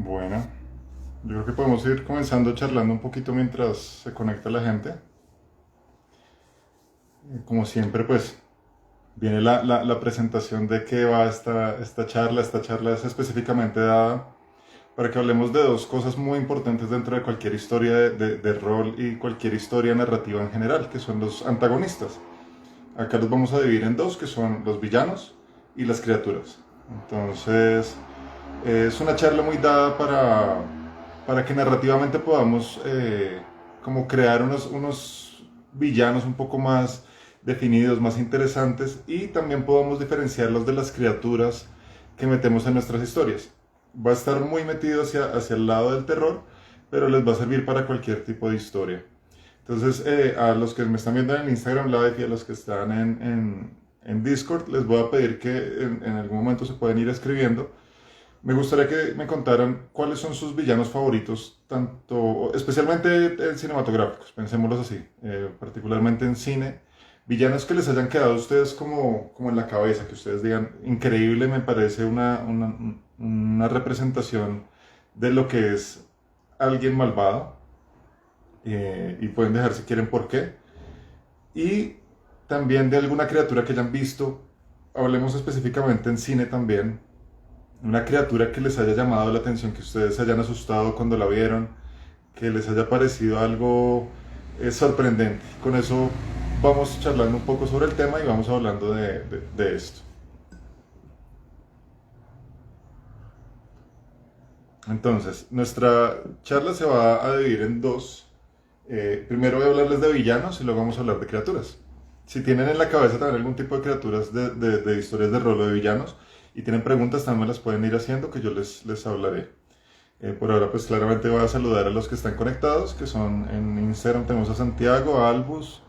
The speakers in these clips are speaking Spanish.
Bueno, yo creo que podemos ir comenzando charlando un poquito mientras se conecta la gente. Como siempre, pues viene la presentación de qué va esta charla. Esta charla es específicamente dada para que hablemos de dos cosas muy importantes dentro de cualquier historia de rol y cualquier historia narrativa en general, que son los antagonistas. Acá los vamos a dividir en dos, que son los villanos y las criaturas. Entonces, es una charla muy dada para que narrativamente podamos como crear unos villanos un poco más definidos, más interesantes, y también podamos diferenciarlos de las criaturas que metemos en nuestras historias. Va a estar muy metido hacia el lado del terror, pero les va a servir para cualquier tipo de historia. Entonces, a los que me están viendo en el Instagram Live y a los que están en Discord, les voy a pedir que en algún momento se pueden ir escribiendo. Me gustaría que me contaran cuáles son sus villanos favoritos, tanto, especialmente cinematográficos, pensémoslos así, particularmente en cine. Villanos que les hayan quedado a ustedes como en la cabeza, que ustedes digan, increíble, me parece una representación de lo que es alguien malvado, y pueden dejar si quieren por qué. Y también de alguna criatura que hayan visto, hablemos específicamente en cine también, una criatura que les haya llamado la atención, que ustedes se hayan asustado cuando la vieron, que les haya parecido algo sorprendente. Con eso vamos charlando un poco sobre el tema y vamos hablando de esto. Entonces, nuestra charla se va a dividir en dos. Primero voy a hablarles de villanos y luego vamos a hablar de criaturas. Si tienen en la cabeza también algún tipo de criaturas de historias de rol o de villanos y tienen preguntas, también me las pueden ir haciendo que yo les hablaré. Por ahora, pues claramente voy a saludar a los que están conectados, que son en Instagram. Tenemos a Santiago, a Albus,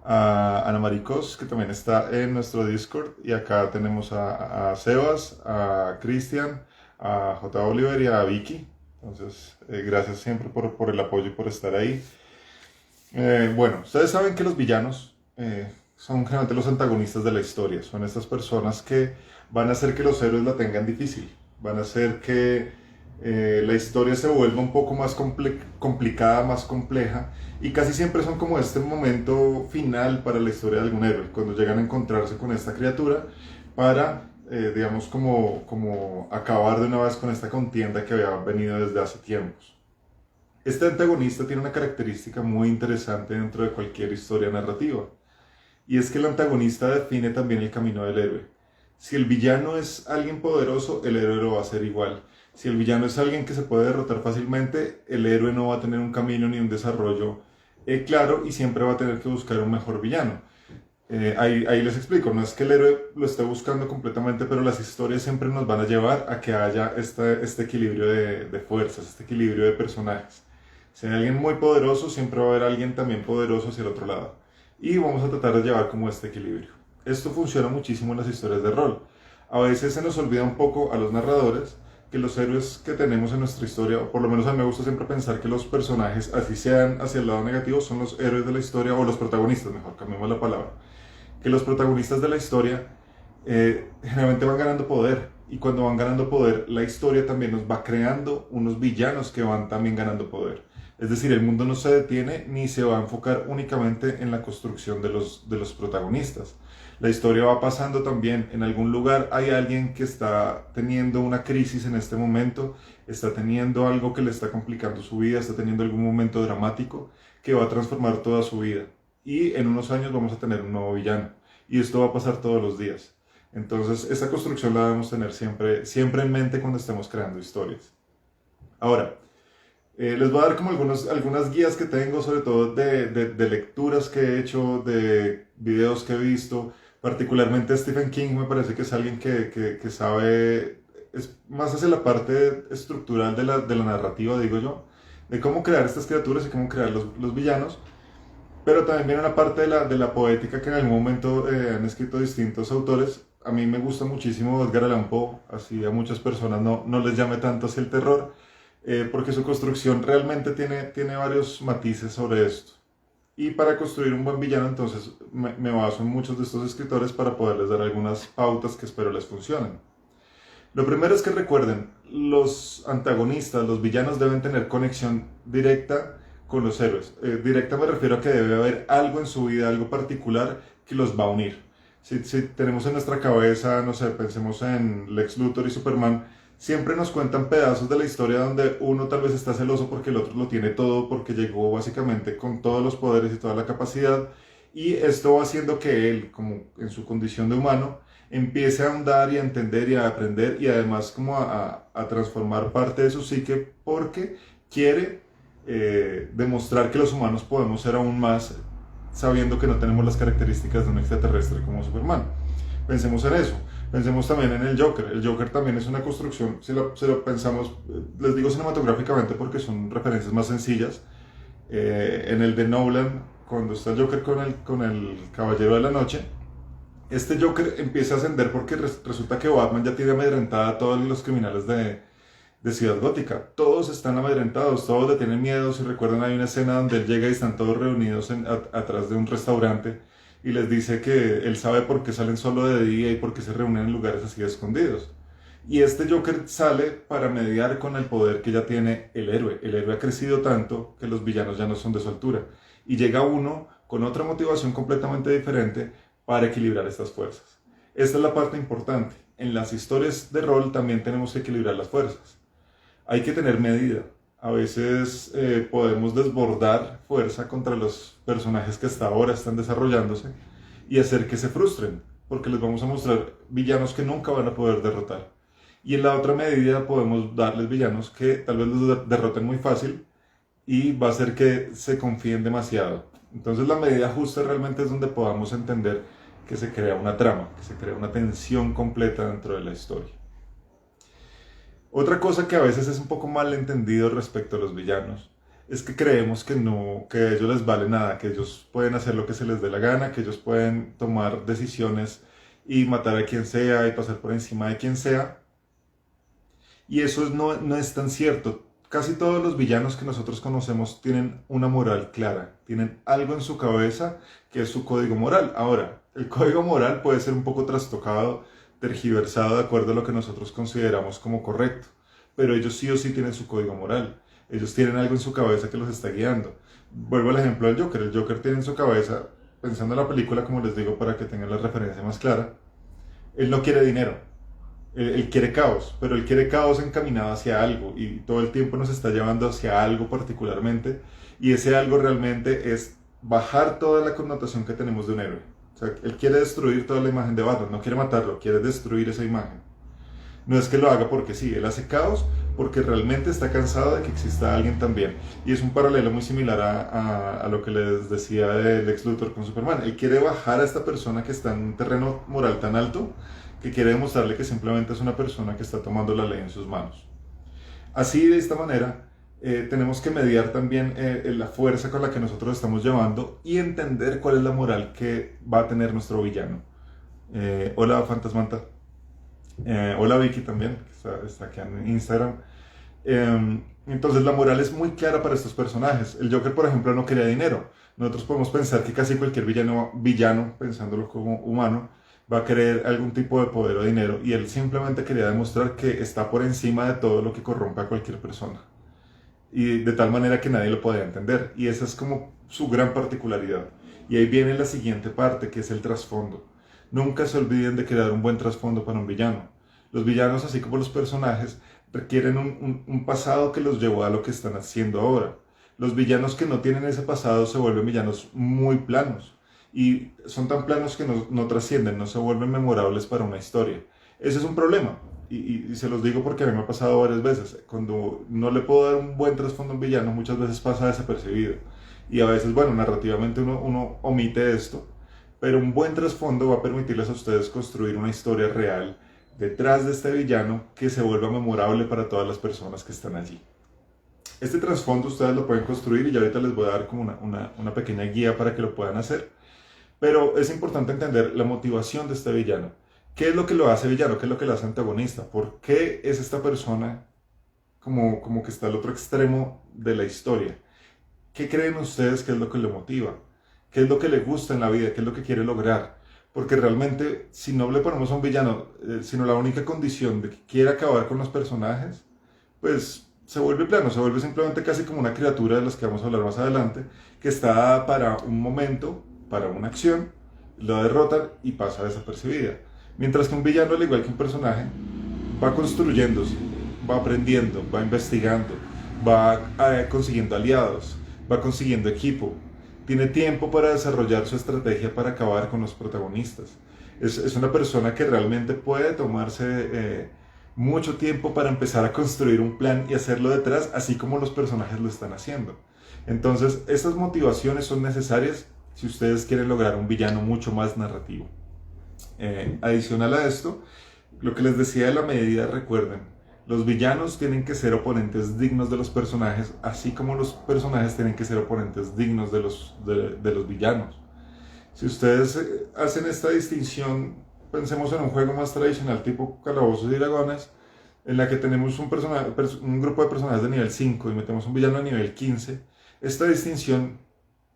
a Ana Maricos, que también está en nuestro Discord, y acá tenemos a Sebas, a Cristian, a J. Oliver y a Vicky. Entonces, gracias siempre por el apoyo y por estar ahí. Bueno, ustedes saben que los villanos son generalmente los antagonistas de la historia. Son estas personas que van a hacer que los héroes la tengan difícil. Van a hacer que la historia se vuelva un poco más complicada, más compleja. Y casi siempre son como este momento final para la historia de algún héroe. Cuando llegan a encontrarse con esta criatura para, digamos, como acabar de una vez con esta contienda que había venido desde hace tiempos. Este antagonista tiene una característica muy interesante dentro de cualquier historia narrativa, y es que el antagonista define también el camino del héroe. Si el villano es alguien poderoso, el héroe lo va a hacer igual. Si el villano es alguien que se puede derrotar fácilmente, el héroe no va a tener un camino ni un desarrollo claro, y siempre va a tener que buscar un mejor villano. Ahí les explico, no es que el héroe lo esté buscando completamente, pero las historias siempre nos van a llevar a que haya este equilibrio de fuerzas, este equilibrio de personajes. Si hay alguien muy poderoso, siempre va a haber alguien también poderoso hacia el otro lado. Y vamos a tratar de llevar como este equilibrio. Esto funciona muchísimo en las historias de rol. A veces se nos olvida un poco a los narradores que los héroes que tenemos en nuestra historia, o por lo menos a mí me gusta siempre pensar que los personajes, así sean hacia el lado negativo, son los héroes de la historia, o los protagonistas, mejor, cambiemos la palabra. Que los protagonistas de la historia generalmente van ganando poder, y cuando van ganando poder, la historia también nos va creando unos villanos que van también ganando poder. Es decir, el mundo no se detiene ni se va a enfocar únicamente en la construcción de los protagonistas. La historia va pasando también. En algún lugar hay alguien que está teniendo una crisis en este momento, está teniendo algo que le está complicando su vida, está teniendo algún momento dramático que va a transformar toda su vida. Y en unos años vamos a tener un nuevo villano. Y esto va a pasar todos los días. Entonces, esta construcción la debemos tener siempre en mente cuando estemos creando historias. Ahora, les voy a dar como algunas guías que tengo, sobre todo de lecturas que he hecho, de videos que he visto. Particularmente Stephen King me parece que es alguien que sabe, es más hacia la parte estructural de la narrativa, digo yo, de cómo crear estas criaturas y cómo crear los villanos. Pero también viene una parte de la poética que en algún momento han escrito distintos autores. A mí me gusta muchísimo Edgar Allan Poe, así a muchas personas no les llame tanto hacia el terror, porque su construcción realmente tiene varios matices sobre esto. Y para construir un buen villano, entonces me baso en muchos de estos escritores para poderles dar algunas pautas que espero les funcionen. Lo primero es que recuerden, los antagonistas, los villanos deben tener conexión directa con los héroes. Directa me refiero a que debe haber algo en su vida, algo particular que los va a unir. Si tenemos en nuestra cabeza, no sé, pensemos en Lex Luthor y Superman, siempre nos cuentan pedazos de la historia donde uno tal vez está celoso porque el otro lo tiene todo, porque llegó básicamente con todos los poderes y toda la capacidad, y esto va haciendo que él, como en su condición de humano, empiece a ahondar y a entender y a aprender y además como a transformar parte de su psique porque quiere demostrar que los humanos podemos ser aún más sabiendo que no tenemos las características de un extraterrestre como Superman. Pensemos en eso. Pensemos también en el Joker. El Joker también es una construcción, si lo pensamos, les digo cinematográficamente porque son referencias más sencillas. En el de Nolan, cuando está el Joker con el Caballero de la Noche, este Joker empieza a ascender porque resulta que Batman ya tiene amedrentada a todos los criminales de Ciudad Gótica. Todos están amedrentados, todos le tienen miedo. Si recuerdan, hay una escena donde él llega y están todos reunidos atrás de un restaurante y les dice que él sabe por qué salen solo de día y por qué se reúnen en lugares así escondidos. Y este Joker sale para mediar con el poder que ya tiene el héroe. El héroe ha crecido tanto que los villanos ya no son de su altura. Y llega uno con otra motivación completamente diferente para equilibrar estas fuerzas. Esta es la parte importante. En las historias de rol también tenemos que equilibrar las fuerzas. Hay que tener medida. A veces podemos desbordar fuerza contra los personajes que hasta ahora están desarrollándose y hacer que se frustren, porque les vamos a mostrar villanos que nunca van a poder derrotar. Y en la otra medida podemos darles villanos que tal vez los derroten muy fácil y va a hacer que se confíen demasiado. Entonces la medida justa realmente es donde podamos entender que se crea una trama, que se crea una tensión completa dentro de la historia. Otra cosa que a veces es un poco mal entendido respecto a los villanos es que creemos que no, que a ellos les vale nada, que ellos pueden hacer lo que se les dé la gana, que ellos pueden tomar decisiones y matar a quien sea y pasar por encima de quien sea. Y eso no es tan cierto. Casi todos los villanos que nosotros conocemos tienen una moral clara, tienen algo en su cabeza que es su código moral. Ahora, el código moral puede ser un poco trastocado, tergiversado de acuerdo a lo que nosotros consideramos como correcto, pero ellos sí o sí tienen su código moral. Ellos tienen algo en su cabeza que los está guiando. Vuelvo al ejemplo del Joker. El Joker tiene en su cabeza, pensando en la película, como les digo, para que tengan la referencia más clara, él no quiere dinero. Él quiere caos, pero él quiere caos encaminado hacia algo y todo el tiempo nos está llevando hacia algo particularmente y ese algo realmente es bajar toda la connotación que tenemos de un héroe. O sea, él quiere destruir toda la imagen de Batman, no quiere matarlo, quiere destruir esa imagen. No es que lo haga porque sí, él hace caos porque realmente está cansado de que exista alguien también. Y es un paralelo muy similar a lo que les decía de Lex Luthor con Superman. Él quiere bajar a esta persona que está en un terreno moral tan alto que quiere demostrarle que simplemente es una persona que está tomando la ley en sus manos. Así, de esta manera, tenemos que mediar también la fuerza con la que nosotros estamos llevando y entender cuál es la moral que va a tener nuestro villano. Hola, Fantasmanta. Hola, Vicky también, que está aquí en Instagram. Entonces, la moral es muy clara para estos personajes. El Joker, por ejemplo, no quería dinero. Nosotros podemos pensar que casi cualquier villano pensándolo como humano, va a querer algún tipo de poder o dinero y él simplemente quería demostrar que está por encima de todo lo que corrompe a cualquier persona y de tal manera que nadie lo podía entender y esa es como su gran particularidad y ahí viene la siguiente parte que es el trasfondo. Nunca se olviden de crear un buen trasfondo para un villano. Los villanos, así como los personajes, requieren un pasado que los llevó a lo que están haciendo ahora. Los villanos que no tienen ese pasado se vuelven villanos muy planos y son tan planos que no trascienden, no se vuelven memorables para una historia. Ese es un problema y se los digo porque a mí me ha pasado varias veces. Cuando no le puedo dar un buen trasfondo a un villano, muchas veces pasa desapercibido y a veces, bueno, narrativamente uno omite esto, pero un buen trasfondo va a permitirles a ustedes construir una historia real detrás de este villano que se vuelva memorable para todas las personas que están allí. Este trasfondo ustedes lo pueden construir y ya ahorita les voy a dar como una pequeña guía para que lo puedan hacer. Pero es importante entender la motivación de este villano. ¿Qué es lo que lo hace villano? ¿Qué es lo que lo hace antagonista? ¿Por qué es esta persona como que está al otro extremo de la historia? ¿Qué creen ustedes que es lo que le motiva? ¿Qué es lo que le gusta en la vida? ¿Qué es lo que quiere lograr? porque realmente si no le ponemos a un villano, sino la única condición de que quiera acabar con los personajes, pues se vuelve plano, se vuelve simplemente casi como una criatura de las que vamos a hablar más adelante, que está dada para un momento, para una acción, lo derrotan y pasa desapercibida. Mientras que un villano, al igual que un personaje, va construyéndose, va aprendiendo, va investigando, va consiguiendo aliados, va consiguiendo equipo, tiene tiempo para desarrollar su estrategia para acabar con los protagonistas. Es una persona que realmente puede tomarse mucho tiempo para empezar a construir un plan y hacerlo detrás, así como los personajes lo están haciendo. Entonces, estas motivaciones son necesarias si ustedes quieren lograr un villano mucho más narrativo. Adicional a esto, lo que les decía de la medida, recuerden, los villanos tienen que ser oponentes dignos de los personajes, así como los personajes tienen que ser oponentes dignos de los villanos. Si ustedes hacen esta distinción, pensemos en un juego más tradicional tipo Calabozos y Dragones, en la que tenemos un grupo de personajes de nivel 5 y metemos un villano de nivel 15, esta distinción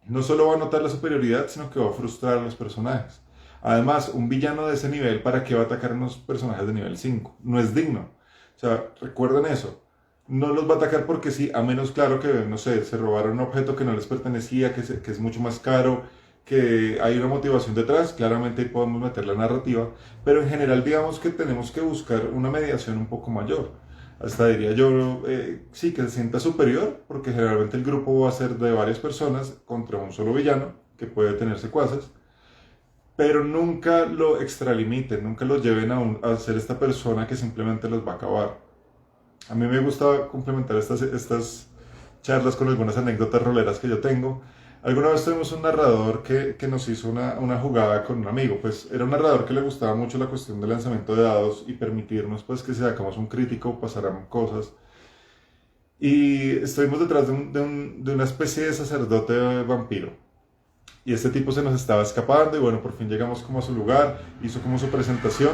no solo va a notar la superioridad, sino que va a frustrar a los personajes. Además, un villano de ese nivel, ¿para qué va a atacar a unos personajes de nivel 5? No es digno. O sea, recuerden eso. No los va a atacar porque sí, a menos claro que, no sé, se robaron un objeto que no les pertenecía, que es mucho más caro, que hay una motivación detrás, claramente ahí podemos meter la narrativa, pero en general digamos que tenemos que buscar una mediación un poco mayor. Hasta diría yo, sí, que se sienta superior, porque generalmente el grupo va a ser de varias personas contra un solo villano, que puede tener secuaces, pero nunca lo extralimiten, nunca lo lleven a ser esta persona que simplemente los va a acabar. A mí me gusta complementar estas charlas con algunas anécdotas roleras que yo tengo. Alguna vez tuvimos un narrador que nos hizo una jugada con un amigo, pues era un narrador que le gustaba mucho la cuestión del lanzamiento de dados y permitirnos pues que si sacamos un crítico pasaran cosas. Y estuvimos detrás de una especie de sacerdote vampiro. Y este tipo se nos estaba escapando y bueno, por fin llegamos como a su lugar, hizo como su presentación.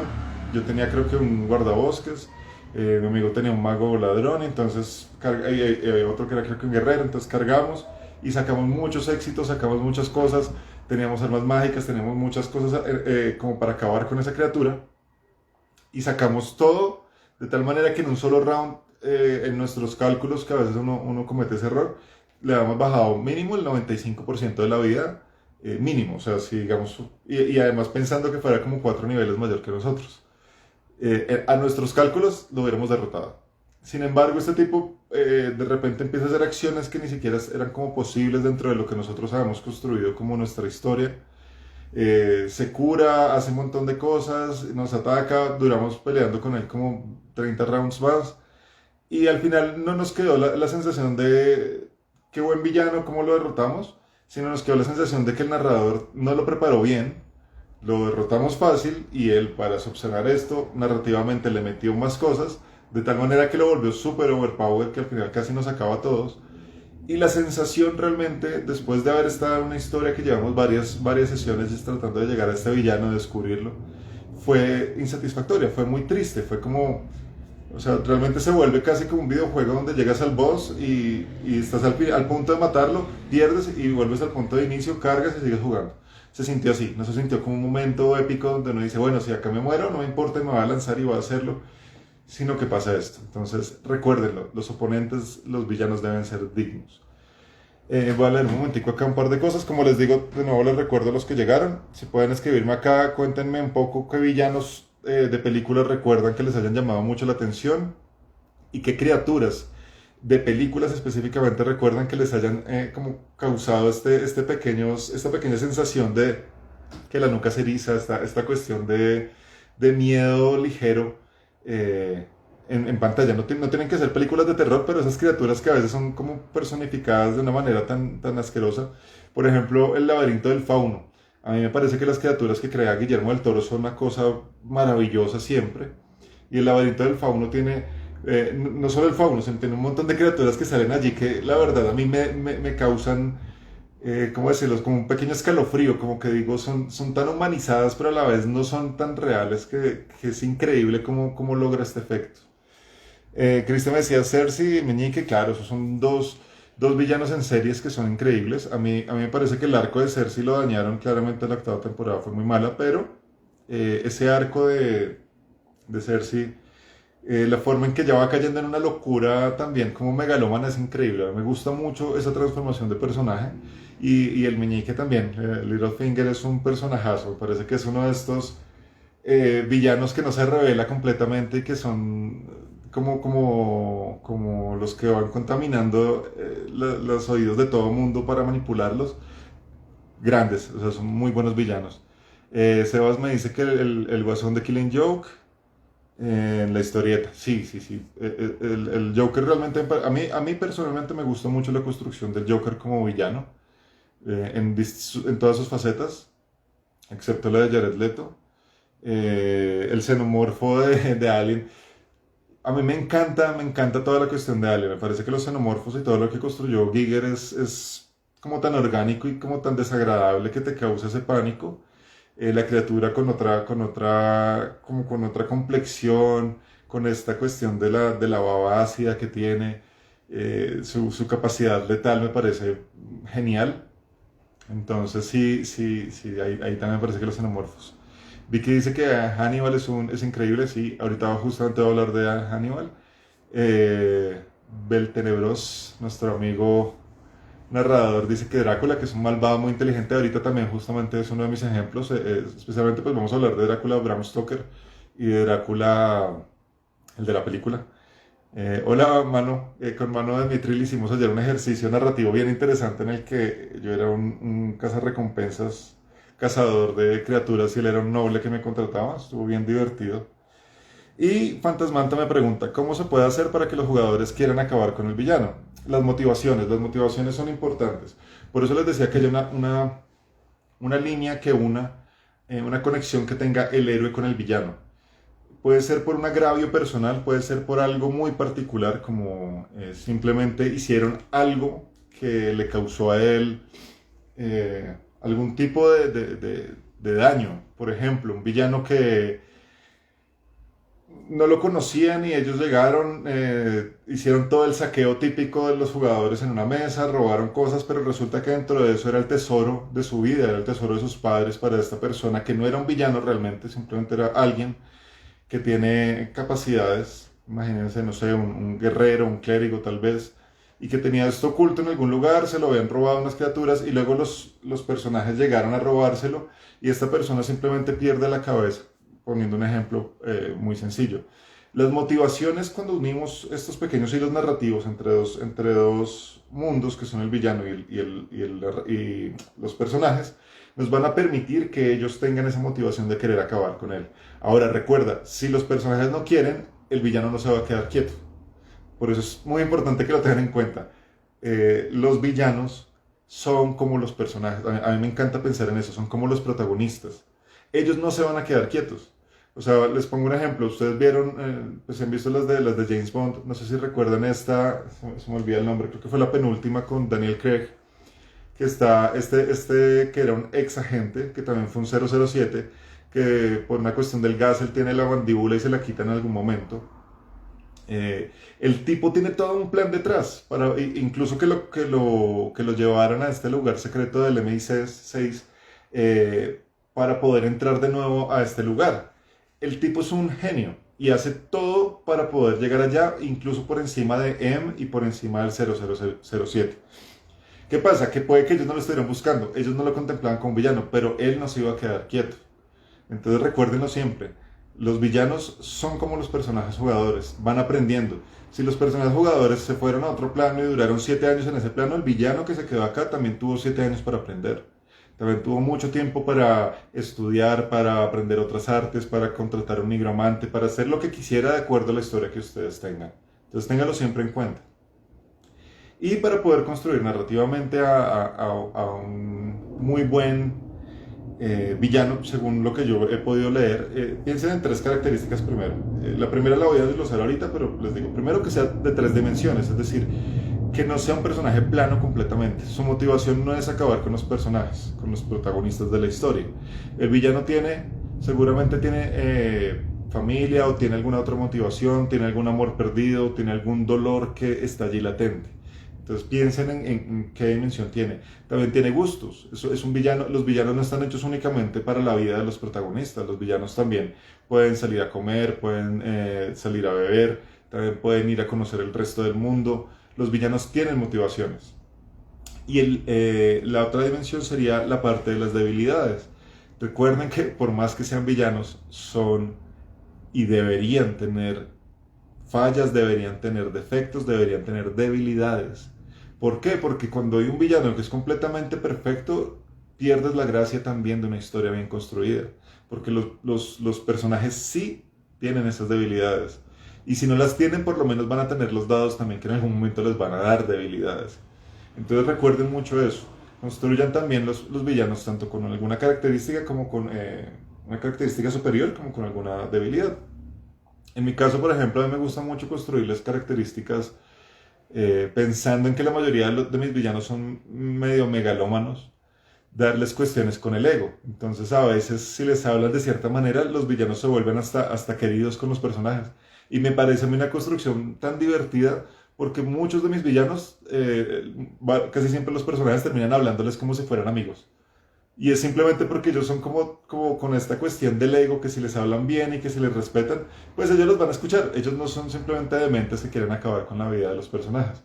Yo tenía creo que un guardabosques, mi amigo tenía un mago ladrón, entonces otro que era creo que un guerrero, entonces cargamos y sacamos muchos éxitos, sacamos muchas cosas, teníamos armas mágicas, teníamos muchas cosas como para acabar con esa criatura y sacamos todo de tal manera que en un solo round, en nuestros cálculos, que a veces uno comete ese error, le habíamos bajado mínimo el 95% de la vida, mínimo, o sea, si digamos, y además pensando que fuera como 4 niveles mayor que nosotros. A nuestros cálculos lo hubiéramos derrotado. Sin embargo, este tipo de repente empieza a hacer acciones que ni siquiera eran como posibles dentro de lo que nosotros habíamos construido como nuestra historia. Se cura, hace un montón de cosas, nos ataca, duramos peleando con él como 30 rounds más. Y al final no nos quedó la sensación de qué buen villano, cómo lo derrotamos, sino nos quedó la sensación de que el narrador no lo preparó bien, lo derrotamos fácil y él, para subsanar esto, narrativamente le metió más cosas, de tal manera que lo volvió súper overpowered que al final casi nos acaba a todos. Y la sensación realmente, después de haber estado en una historia que llevamos varias sesiones tratando de llegar a este villano, de descubrirlo, fue insatisfactoria, fue muy triste, fue como... O sea, realmente se vuelve casi como un videojuego donde llegas al boss y estás al punto de matarlo, pierdes y vuelves al punto de inicio, cargas y sigues jugando. Se sintió así, no se sintió como un momento épico donde uno dice, bueno, si acá me muero, no me importa, me voy a lanzar y voy a hacerlo, sino que pasa esto. Entonces, recuérdenlo, los oponentes, los villanos deben ser dignos. Voy a leer un momentico acá un par de cosas. Como les digo, de nuevo les recuerdo a los que llegaron. Si pueden escribirme acá, cuéntenme un poco qué villanos de películas recuerdan que les hayan llamado mucho la atención y qué criaturas de películas específicamente recuerdan que les hayan como causado esta pequeña sensación de que la nuca se eriza, esta cuestión de miedo ligero en pantalla. No tienen que ser películas de terror, pero esas criaturas que a veces son como personificadas de una manera tan asquerosa. Por ejemplo, el laberinto del fauno. A mí me parece que las criaturas que crea Guillermo del Toro son una cosa maravillosa siempre. Y el laberinto del fauno tiene, no solo el fauno, sino tiene un montón de criaturas que salen allí que la verdad a mí me causan, ¿cómo decirlo? Como un pequeño escalofrío, como que digo, son tan humanizadas, pero a la vez no son tan reales que es increíble cómo logra este efecto. Cristian me decía Cersei y Meñique, claro, esos son dos dos villanos en series que son increíbles. A mí me parece que el arco de Cersei lo dañaron claramente en la octava temporada, fue muy mala, pero ese arco de Cersei, la forma en que ya va cayendo en una locura también como megalómana es increíble. Me gusta mucho esa transformación de personaje y el meñique también. Littlefinger es un personajazo, me parece que es uno de estos villanos que no se revela completamente y que son como los que van contaminando los oídos de todo mundo para manipularlos. Grandes, o sea, son muy buenos villanos. Sebas me dice que el guasón de Killing Joke en la historieta, sí, sí, sí. El Joker realmente, a mí personalmente me gusta mucho la construcción del Joker como villano, en todas sus facetas, excepto la de Jared Leto. El xenomorfo de Alien. A mí me encanta toda la cuestión de Alien. Me parece que los xenomorfos y todo lo que construyó Giger es como tan orgánico y como tan desagradable que te causa ese pánico. La criatura como con otra complexión, con esta cuestión de la baba ácida que tiene, su capacidad letal me parece genial. Entonces sí, sí, sí, ahí también me parece que los xenomorfos. Vicky dice que Hannibal es increíble, sí, ahorita justamente voy a hablar de Hannibal. Eh, Beltenebros, nuestro amigo narrador, dice que Drácula, que es un malvado muy inteligente, ahorita también justamente es uno de mis ejemplos, especialmente pues vamos a hablar de Drácula Bram Stoker y de Drácula, el de la película. Hola, Mano. Con Mano de Mitril hicimos ayer un ejercicio narrativo bien interesante en el que yo era un cazarrecompensas, cazador de criaturas y él era un noble que me contrataba. Estuvo bien divertido. Y Fantasmanta me pregunta, ¿cómo se puede hacer para que los jugadores quieran acabar con el villano? Las motivaciones son importantes. Por eso les decía que hay una línea que una conexión que tenga el héroe con el villano. Puede ser por un agravio personal, puede ser por algo muy particular, como simplemente hicieron algo que le causó a él algún tipo de daño. Por ejemplo, un villano que no lo conocían y ellos llegaron, hicieron todo el saqueo típico de los jugadores en una mesa, robaron cosas, pero resulta que dentro de eso era el tesoro de su vida, era el tesoro de sus padres para esta persona, que no era un villano realmente, simplemente era alguien que tiene capacidades, imagínense, no sé, un guerrero, un clérigo tal vez, y que tenía esto oculto en algún lugar, se lo habían robado unas criaturas y luego los personajes llegaron a robárselo y esta persona simplemente pierde la cabeza, poniendo un ejemplo muy sencillo. Las motivaciones cuando unimos estos pequeños hilos narrativos entre dos mundos, que son el villano y los personajes, nos van a permitir que ellos tengan esa motivación de querer acabar con él. Ahora recuerda, si los personajes no quieren, el villano no se va a quedar quieto. Por eso es muy importante que lo tengan en cuenta. Los villanos son como los personajes. A mí me encanta pensar en eso, son como los protagonistas. Ellos no se van a quedar quietos. O sea, les pongo un ejemplo. Ustedes vieron, pues han visto las de James Bond. No sé si recuerdan esta, se me olvida el nombre, creo que fue la penúltima con Daniel Craig. Que está que era un ex agente, que también fue un 007, que por una cuestión del gas él tiene la mandíbula y se la quita en algún momento. El tipo tiene todo un plan detrás, incluso que lo llevaran a este lugar secreto del MI6 para poder entrar de nuevo a este lugar. El tipo es un genio y hace todo para poder llegar allá, incluso por encima de M y por encima del 0007. ¿Qué pasa? Que puede que ellos no lo estuvieran buscando, ellos no lo contemplaban como villano, pero él no se iba a quedar quieto. Entonces recuérdenlo siempre, los villanos son como los personajes jugadores, van aprendiendo. Si los personajes jugadores se fueron a otro plano y duraron 7 años en ese plano, el villano que se quedó acá también tuvo 7 años para aprender. También tuvo mucho tiempo para estudiar, para aprender otras artes, para contratar un nigromante, para hacer lo que quisiera de acuerdo a la historia que ustedes tengan. Entonces ténganlo siempre en cuenta. Y para poder construir narrativamente a un muy buen villano, según lo que yo he podido leer, piensen en 3 características primero. La primera la voy a desglosar ahorita, pero les digo, primero que sea de 3 dimensiones, es decir, que no sea un personaje plano completamente. Su motivación no es acabar con los personajes, con los protagonistas de la historia. El villano seguramente tiene familia o tiene alguna otra motivación, tiene algún amor perdido, tiene algún dolor que está allí latente. Entonces piensen en qué dimensión tiene. También tiene gustos. Eso es un villano. Los villanos no están hechos únicamente para la vida de los protagonistas. Los villanos también pueden salir a comer, pueden salir a beber, también pueden ir a conocer el resto del mundo. Los villanos tienen motivaciones. Y la otra dimensión sería la parte de las debilidades. Recuerden que por más que sean villanos, son y deberían tener fallas, deberían tener defectos, deberían tener debilidades. ¿Por qué? Porque cuando hay un villano que es completamente perfecto, pierdes la gracia también de una historia bien construida. Porque los personajes sí tienen esas debilidades. Y si no las tienen, por lo menos van a tener los dados también que en algún momento les van a dar debilidades. Entonces recuerden mucho eso. Construyan también los villanos tanto con alguna característica como con una característica superior como con alguna debilidad. En mi caso, por ejemplo, a mí me gusta mucho construirles características pensando en que la mayoría de mis villanos son medio megalómanos, darles cuestiones con el ego. Entonces, a veces, si les hablas de cierta manera, los villanos se vuelven hasta queridos con los personajes. Y me parece a mí una construcción tan divertida porque muchos de mis villanos, casi siempre los personajes terminan hablándoles como si fueran amigos. Y es simplemente porque ellos son como con esta cuestión del ego, que si les hablan bien y que si les respetan, pues ellos los van a escuchar. Ellos no son simplemente dementes que quieren acabar con la vida de los personajes.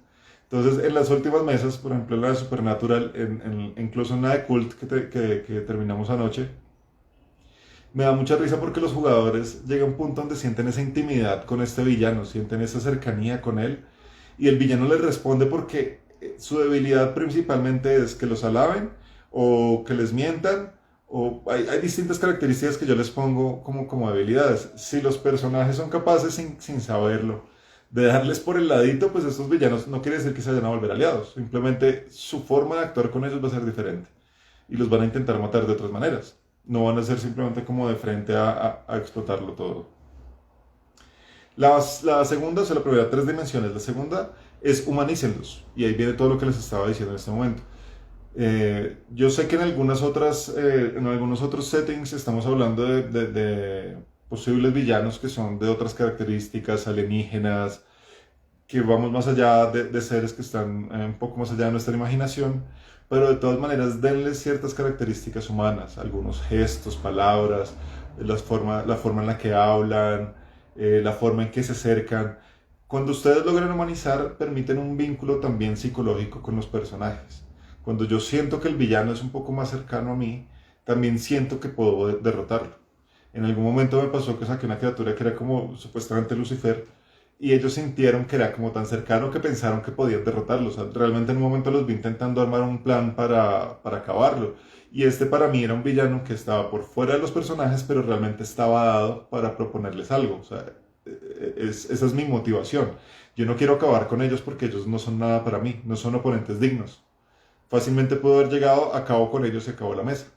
Entonces, en las últimas mesas, por ejemplo, en la de Supernatural, incluso en la de Cult que terminamos anoche, me da mucha risa porque los jugadores llegan a un punto donde sienten esa intimidad con este villano, sienten esa cercanía con él, y el villano les responde porque su debilidad principalmente es que los alaben o que les mientan, o hay distintas características que yo les pongo como habilidades. Si los personajes son capaces sin saberlo de darles por el ladito, pues estos villanos no quiere decir que se vayan a volver aliados, simplemente su forma de actuar con ellos va a ser diferente y los van a intentar matar de otras maneras. No van a ser simplemente como de frente a explotarlo todo. La segunda, o sea, la primera, tres dimensiones. La segunda es humanícenlos. Y ahí viene todo lo que les estaba diciendo en este momento. Yo sé que en algunos otros settings estamos hablando de posibles villanos que son de otras características alienígenas, que vamos más allá de seres que están un poco más allá de nuestra imaginación, pero de todas maneras denles ciertas características humanas, algunos gestos, palabras, la forma en la que hablan, la forma en que se acercan. Cuando ustedes logran humanizar, permiten un vínculo también psicológico con los personajes. Cuando yo siento que el villano es un poco más cercano a mí, también siento que puedo derrotarlo. En algún momento me pasó que saqué una criatura que era como supuestamente Lucifer, y ellos sintieron que era como tan cercano que pensaron que podían derrotarlo. O sea, realmente en un momento los vi intentando armar un plan para acabarlo. Y este para mí era un villano que estaba por fuera de los personajes, pero realmente estaba dado para proponerles algo. O sea, esa es mi motivación. Yo no quiero acabar con ellos porque ellos no son nada para mí, no son oponentes dignos. Fácilmente puedo haber llegado a cabo con ellos y acabó la mesa.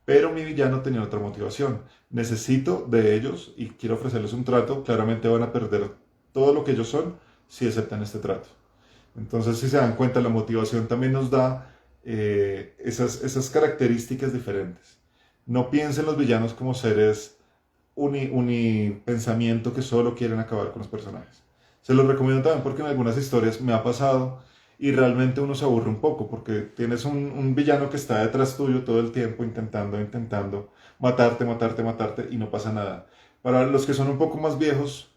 Pero mi villano tenía otra motivación. Necesito de ellos y quiero ofrecerles un trato. Claramente van a perder todo lo que ellos son si aceptan este trato. Entonces, si se dan cuenta, la motivación también nos da esas características diferentes. No piensen los villanos como seres unipensamiento que solo quieren acabar con los personajes. Se los recomiendo también porque en algunas historias me ha pasado y realmente uno se aburre un poco porque tienes un villano que está detrás tuyo todo el tiempo intentando matarte y no pasa nada. Para los que son un poco más viejos,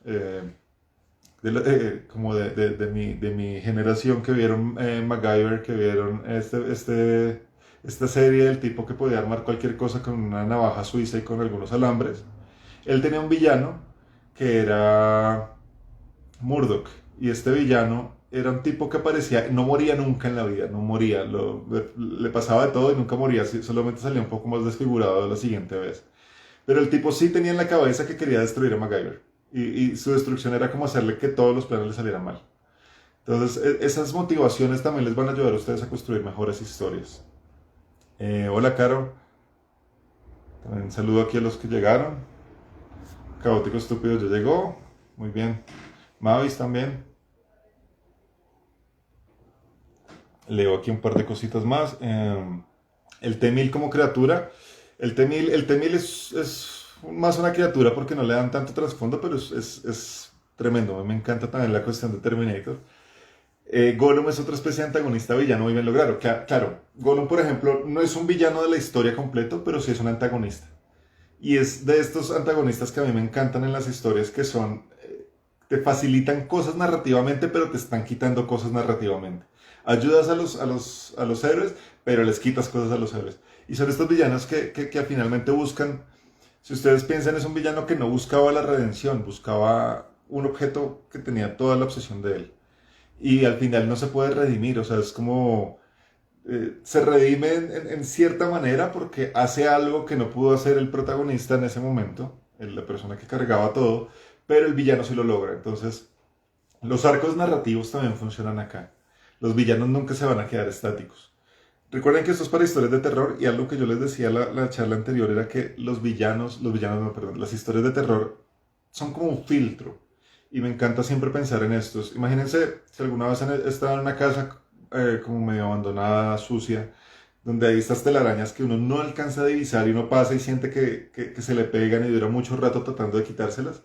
como de mi generación que vieron MacGyver, que vieron esta serie del tipo que podía armar cualquier cosa con una navaja suiza y con algunos alambres, él tenía un villano que era Murdoch, y este villano era un tipo que parecía, no moría nunca en la vida, no moría, le pasaba de todo y nunca moría, solamente salía un poco más desfigurado la siguiente vez. Pero el tipo sí tenía en la cabeza que quería destruir a MacGyver, y su destrucción era como hacerle que todos los planes le salieran mal. Entonces, esas motivaciones también les van a ayudar a ustedes a construir mejores historias. Hola, Caro. También saludo aquí a los que llegaron. Caótico Estúpido ya llegó. Muy bien. Mavis también. Leo aquí un par de cositas más. El T-1000 como criatura. El T-1000 es más una criatura porque no le dan tanto trasfondo, pero es tremendo. Me encanta también la cuestión de Terminator. Gollum es otra especie de antagonista villano muy bien logrado. Claro, Gollum, por ejemplo, no es un villano de la historia completo, pero sí es un antagonista. Y es de estos antagonistas que a mí me encantan en las historias que son, te facilitan cosas narrativamente, pero te están quitando cosas narrativamente. Ayudas a los héroes, pero les quitas cosas a los héroes. Y son estos villanos que finalmente buscan, si ustedes piensan, es un villano que no buscaba la redención, buscaba un objeto que tenía toda la obsesión de él. Y al final no se puede redimir, o sea, es como se redime en cierta manera porque hace algo que no pudo hacer el protagonista en ese momento, la persona que cargaba todo, pero el villano sí lo logra. Entonces, los arcos narrativos también funcionan acá. Los villanos nunca se van a quedar estáticos. Recuerden que esto es para historias de terror y algo que yo les decía la charla anterior era que los villanos no, perdón, las historias de terror son como un filtro. Y me encanta siempre pensar en estos. Imagínense si alguna vez han estado en una casa como medio abandonada, sucia, donde hay estas telarañas que uno no alcanza a divisar y uno pasa y siente que se le pegan y dura mucho rato tratando de quitárselas.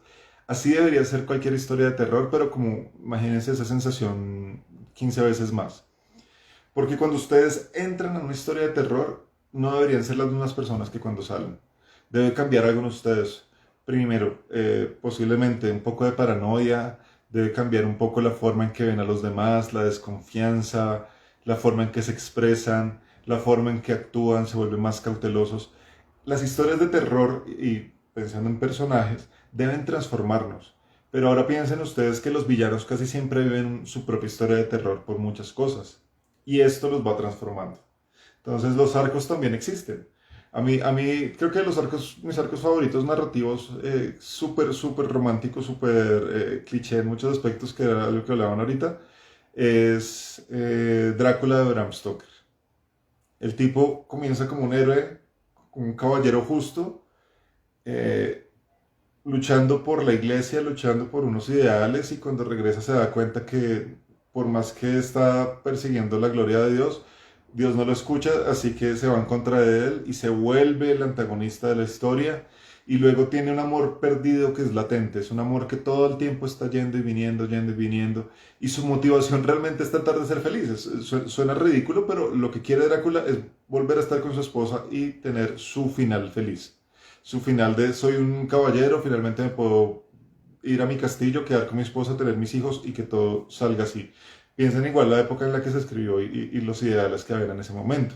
Así debería ser cualquier historia de terror, pero como imagínense esa sensación 15 veces más. Porque cuando ustedes entran en una historia de terror, no deberían ser las mismas personas que cuando salen. Debe cambiar algo en ustedes. Primero, posiblemente un poco de paranoia, debe cambiar un poco la forma en que ven a los demás, la desconfianza, la forma en que se expresan, la forma en que actúan, se vuelven más cautelosos. Las historias de terror, y pensando en personajes, deben transformarnos. Pero ahora piensen ustedes que los villanos casi siempre viven su propia historia de terror por muchas cosas. Y esto los va transformando. Entonces los arcos también existen. Creo que los arcos, mis arcos favoritos narrativos, súper románticos, súper cliché en muchos aspectos, que era lo que hablaban ahorita, es Drácula de Bram Stoker. El tipo comienza como un héroe, como un caballero justo, eh, luchando por la iglesia, luchando por unos ideales y cuando regresa se da cuenta que por más que está persiguiendo la gloria de Dios, Dios no lo escucha, así que se va en contra de él y se vuelve el antagonista de la historia. Y luego tiene un amor perdido que es latente, es un amor que todo el tiempo está yendo y viniendo, yendo y viniendo. Y su motivación realmente es tratar de ser feliz. Suena ridículo, pero lo que quiere Drácula es volver a estar con su esposa y tener su final feliz. Su final de soy un caballero, finalmente me puedo ir a mi castillo, quedar con mi esposa, tener mis hijos y que todo salga así. Piensen igual la época en la que se escribió y los ideales que había en ese momento.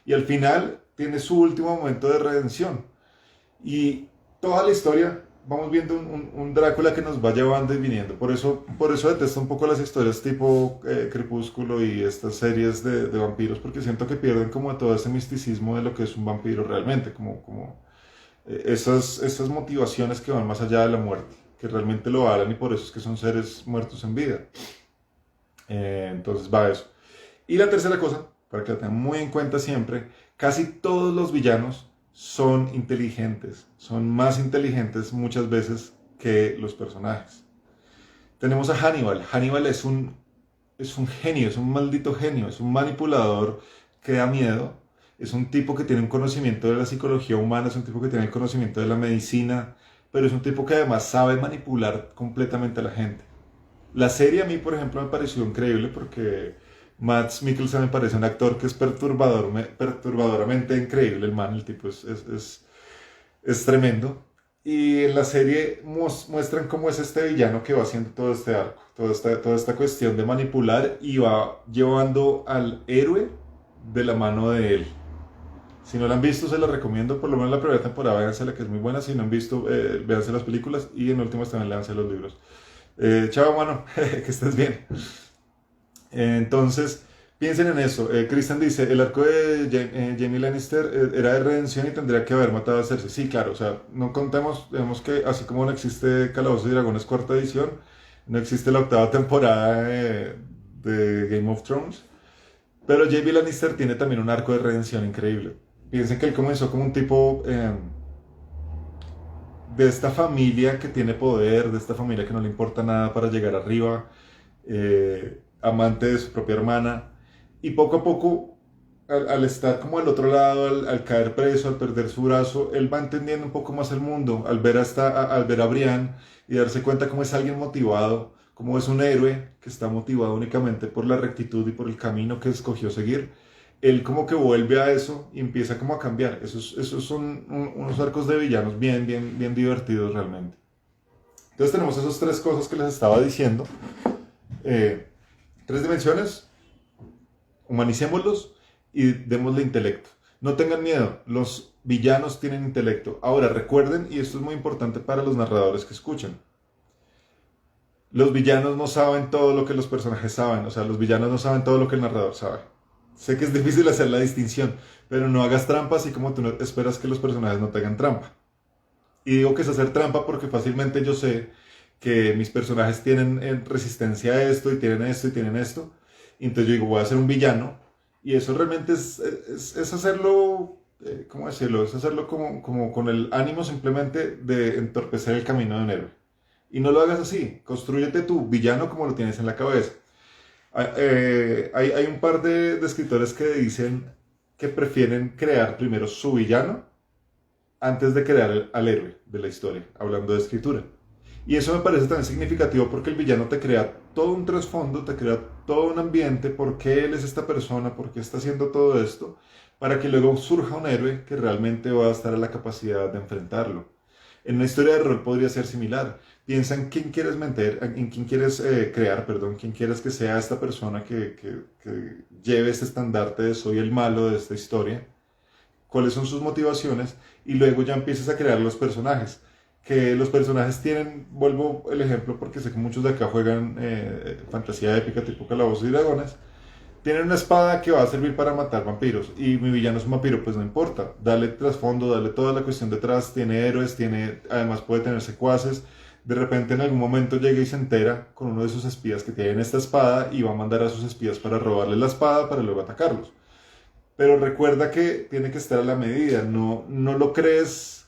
Y al final tiene su último momento de redención. Y toda la historia, vamos viendo un Drácula que nos va llevando y viniendo. Por eso detesto un poco las historias tipo Crepúsculo y estas series de vampiros, porque siento que pierden como todo ese misticismo de lo que es un vampiro realmente, esas motivaciones que van más allá de la muerte, que realmente lo valen y por eso es que son seres muertos en vida. Entonces va eso. Y la tercera cosa, para que la tengan muy en cuenta siempre, casi todos los villanos son inteligentes, son más inteligentes muchas veces que los personajes. Tenemos a Hannibal. Hannibal es un genio, es un maldito genio, es un manipulador que da miedo. Es un tipo que tiene un conocimiento de la psicología humana, es un tipo que tiene el conocimiento de la medicina, pero es un tipo que además sabe manipular completamente a la gente. La serie a mí, por ejemplo, me pareció increíble porque Mads Mikkelsen me parece un actor que es perturbadoramente increíble, el man, el tipo es tremendo. Y en la serie muestran cómo es este villano que va haciendo todo este arco, toda esta cuestión de manipular y va llevando al héroe de la mano de él. Si no la han visto, se la recomiendo, por lo menos la primera temporada, véanse la que es muy buena. Si no han visto, véanse las películas y en últimas también léanse los libros. Chao, mano, que estés bien. Entonces, piensen en eso. Christian dice, el arco de Jaime Lannister era de redención y tendría que haber matado a Cersei. Sí, claro, o sea, no contemos, vemos que así como no existe Calabozos y Dragones cuarta edición, no existe la octava temporada de Game of Thrones, pero Jaime Lannister tiene también un arco de redención increíble. Piensen que él comenzó como un tipo de esta familia que tiene poder, de esta familia que no le importa nada para llegar arriba, amante de su propia hermana, y poco a poco, al estar como al otro lado, al caer preso, al perder su brazo, él va entendiendo un poco más el mundo, al ver a Brienne y darse cuenta cómo es alguien motivado, como es un héroe que está motivado únicamente por la rectitud y por el camino que escogió seguir, él como que vuelve a eso y empieza como a cambiar. Esos son unos arcos de villanos bien divertidos realmente. Entonces tenemos esas tres cosas que les estaba diciendo. Tres dimensiones, humanicémoslos y démosle intelecto. No tengan miedo, los villanos tienen intelecto. Ahora recuerden, y esto es muy importante para los narradores que escuchan, los villanos no saben todo lo que los personajes saben, o sea, los villanos no saben todo lo que el narrador sabe. Sé que es difícil hacer la distinción, pero no hagas trampa así como tú no esperas que los personajes no te hagan trampa. Y digo que es hacer trampa porque fácilmente yo sé que mis personajes tienen resistencia a esto y tienen esto y tienen esto. Y entonces yo digo, voy a ser un villano. Y eso realmente es hacerlo, ¿cómo decirlo? Es hacerlo como con el ánimo simplemente de entorpecer el camino de un héroe. Y no lo hagas así. Constrúyete tu villano como lo tienes en la cabeza. Hay un par de escritores que dicen que prefieren crear primero su villano antes de crear al héroe de la historia, hablando de escritura. Y eso me parece tan significativo porque el villano te crea todo un trasfondo, te crea todo un ambiente, por qué él es esta persona, por qué está haciendo todo esto, para que luego surja un héroe que realmente va a estar a la capacidad de enfrentarlo. En una historia de rol podría ser similar. Piensa en quién quieres meter, en quién quieres crear, perdón, quién quieres que sea esta persona que lleve este estandarte de soy el malo de esta historia, cuáles son sus motivaciones y luego ya empiezas a crear los personajes. Que los personajes tienen, vuelvo el ejemplo porque sé que muchos de acá juegan fantasía épica tipo Calabozos y Dragones, tienen una espada que va a servir para matar vampiros y mi villano es un vampiro, pues no importa, dale trasfondo, dale toda la cuestión detrás, tiene héroes, además puede tener secuaces, de repente en algún momento llega y se entera con uno de sus espías que tienen esta espada y va a mandar a sus espías para robarle la espada para luego atacarlos. Pero recuerda que tiene que estar a la medida, no lo crees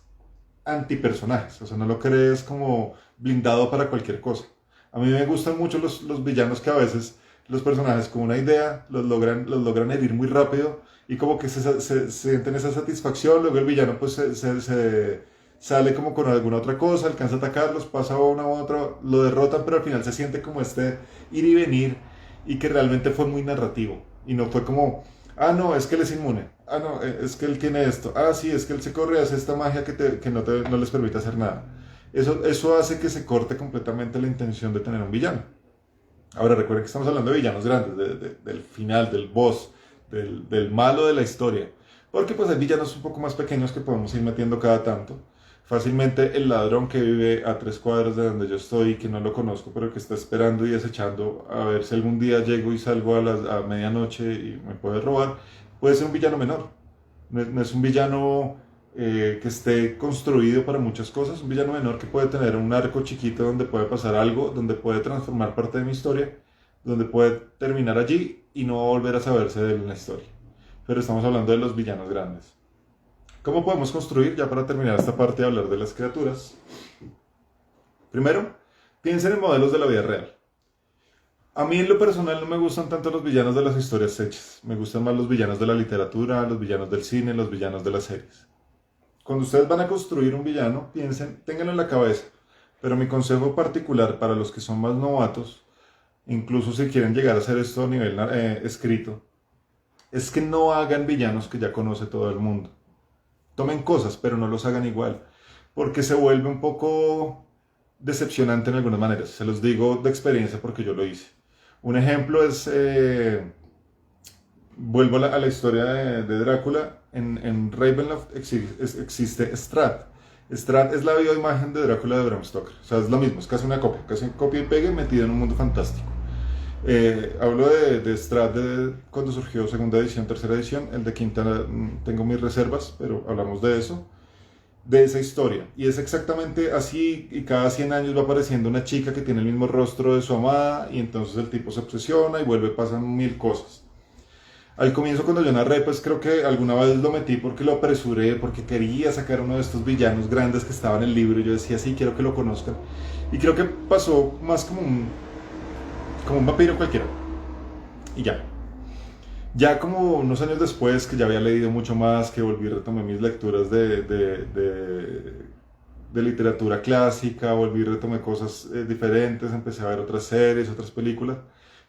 antipersonajes, o sea, no lo crees como blindado para cualquier cosa. A mí me gustan mucho los villanos que a veces los personajes con una idea los logran herir muy rápido y como que se sienten esa satisfacción, luego el villano pues sale como con alguna otra cosa, alcanza a atacarlos, pasa una u otra, lo derrotan, pero al final se siente como este ir y venir y que realmente fue muy narrativo y no fue como, ah no, es que él es inmune, ah no, es que él tiene esto, ah sí, es que él se corre, hace esta magia que no les permite hacer nada. Eso hace que se corte completamente la intención de tener un villano. Ahora recuerden que estamos hablando de villanos grandes, del final, del boss, del malo de la historia. Porque pues hay villanos un poco más pequeños que podemos ir metiendo cada tanto. Fácilmente el ladrón que vive a 3 cuadras de donde yo estoy y que no lo conozco, pero que está esperando y acechando a ver si algún día llego y salgo a medianoche y me puede robar, puede ser un villano menor. No es un villano que esté construido para muchas cosas, un villano menor que puede tener un arco chiquito donde puede pasar algo, donde puede transformar parte de mi historia, donde puede terminar allí y no volver a saberse de él en la historia. Pero estamos hablando de los villanos grandes. ¿Cómo podemos construir, ya para terminar esta parte de hablar de las criaturas? Primero, piensen en modelos de la vida real. A mí en lo personal no me gustan tanto los villanos de las historias hechas. Me gustan más los villanos de la literatura, los villanos del cine, los villanos de las series. Cuando ustedes van a construir un villano, piensen, ténganlo en la cabeza. Pero mi consejo particular para los que son más novatos, incluso si quieren llegar a hacer esto a nivel escrito, es que no hagan villanos que ya conoce todo el mundo. Tomen cosas, pero no los hagan igual, porque se vuelve un poco decepcionante en algunas maneras. Se los digo de experiencia porque yo lo hice. Un ejemplo es, vuelvo a la historia de Drácula. En Ravenloft existe Strahd. Strahd es la bioimagen de Drácula de Bram Stoker. O sea, es lo mismo, es casi copia y pegue metido en un mundo fantástico. Hablo de Strahd cuando surgió segunda edición, tercera edición. El de quinta tengo mis reservas, pero hablamos de eso, de esa historia. Y es exactamente así, y cada 100 años va apareciendo una chica que tiene el mismo rostro de su amada, y entonces el tipo se obsesiona y vuelve, pasan mil cosas. Al comienzo cuando yo narré, pues creo que alguna vez lo metí porque lo apresuré, porque quería sacar uno de estos villanos grandes que estaba en el libro, y yo decía, sí, quiero que lo conozcan. Y creo que pasó más como un vampiro cualquiera. Y ya. Ya como unos años después, que ya había leído mucho más, que volví y retomé mis lecturas de de literatura clásica, volví y retomé cosas diferentes, empecé a ver otras series, otras películas.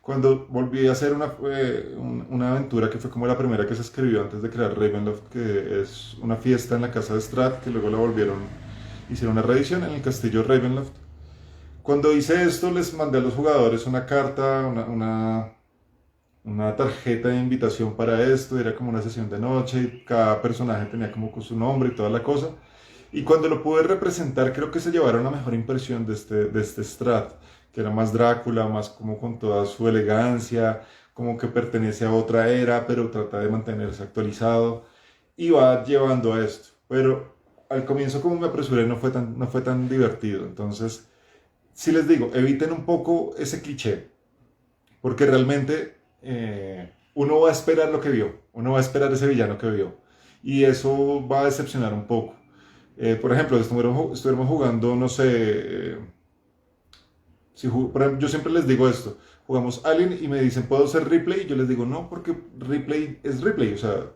Cuando volví a hacer una aventura que fue como la primera que se escribió antes de crear Ravenloft, que es una fiesta en la casa de Strahd, que luego la hicieron una reedición en el castillo Ravenloft. Cuando hice esto les mandé a los jugadores una carta, una tarjeta de invitación para esto, era como una sesión de noche y cada personaje tenía como su nombre y toda la cosa. Y cuando lo pude representar, creo que se llevaron la mejor impresión de este Strahd, que era más Drácula, más como con toda su elegancia, como que pertenece a otra era, pero trata de mantenerse actualizado y va llevando a esto. Pero al comienzo como me apresuré no fue tan divertido. Entonces, si les digo, eviten un poco ese cliché, porque realmente uno va a esperar lo que vio, uno va a esperar ese villano que vio, y eso va a decepcionar un poco. Por ejemplo, estuviéramos jugando, no sé, por ejemplo, yo siempre les digo esto, jugamos Alien y me dicen, ¿puedo ser Ripley? Y yo les digo, no, porque Ripley es Ripley, o sea,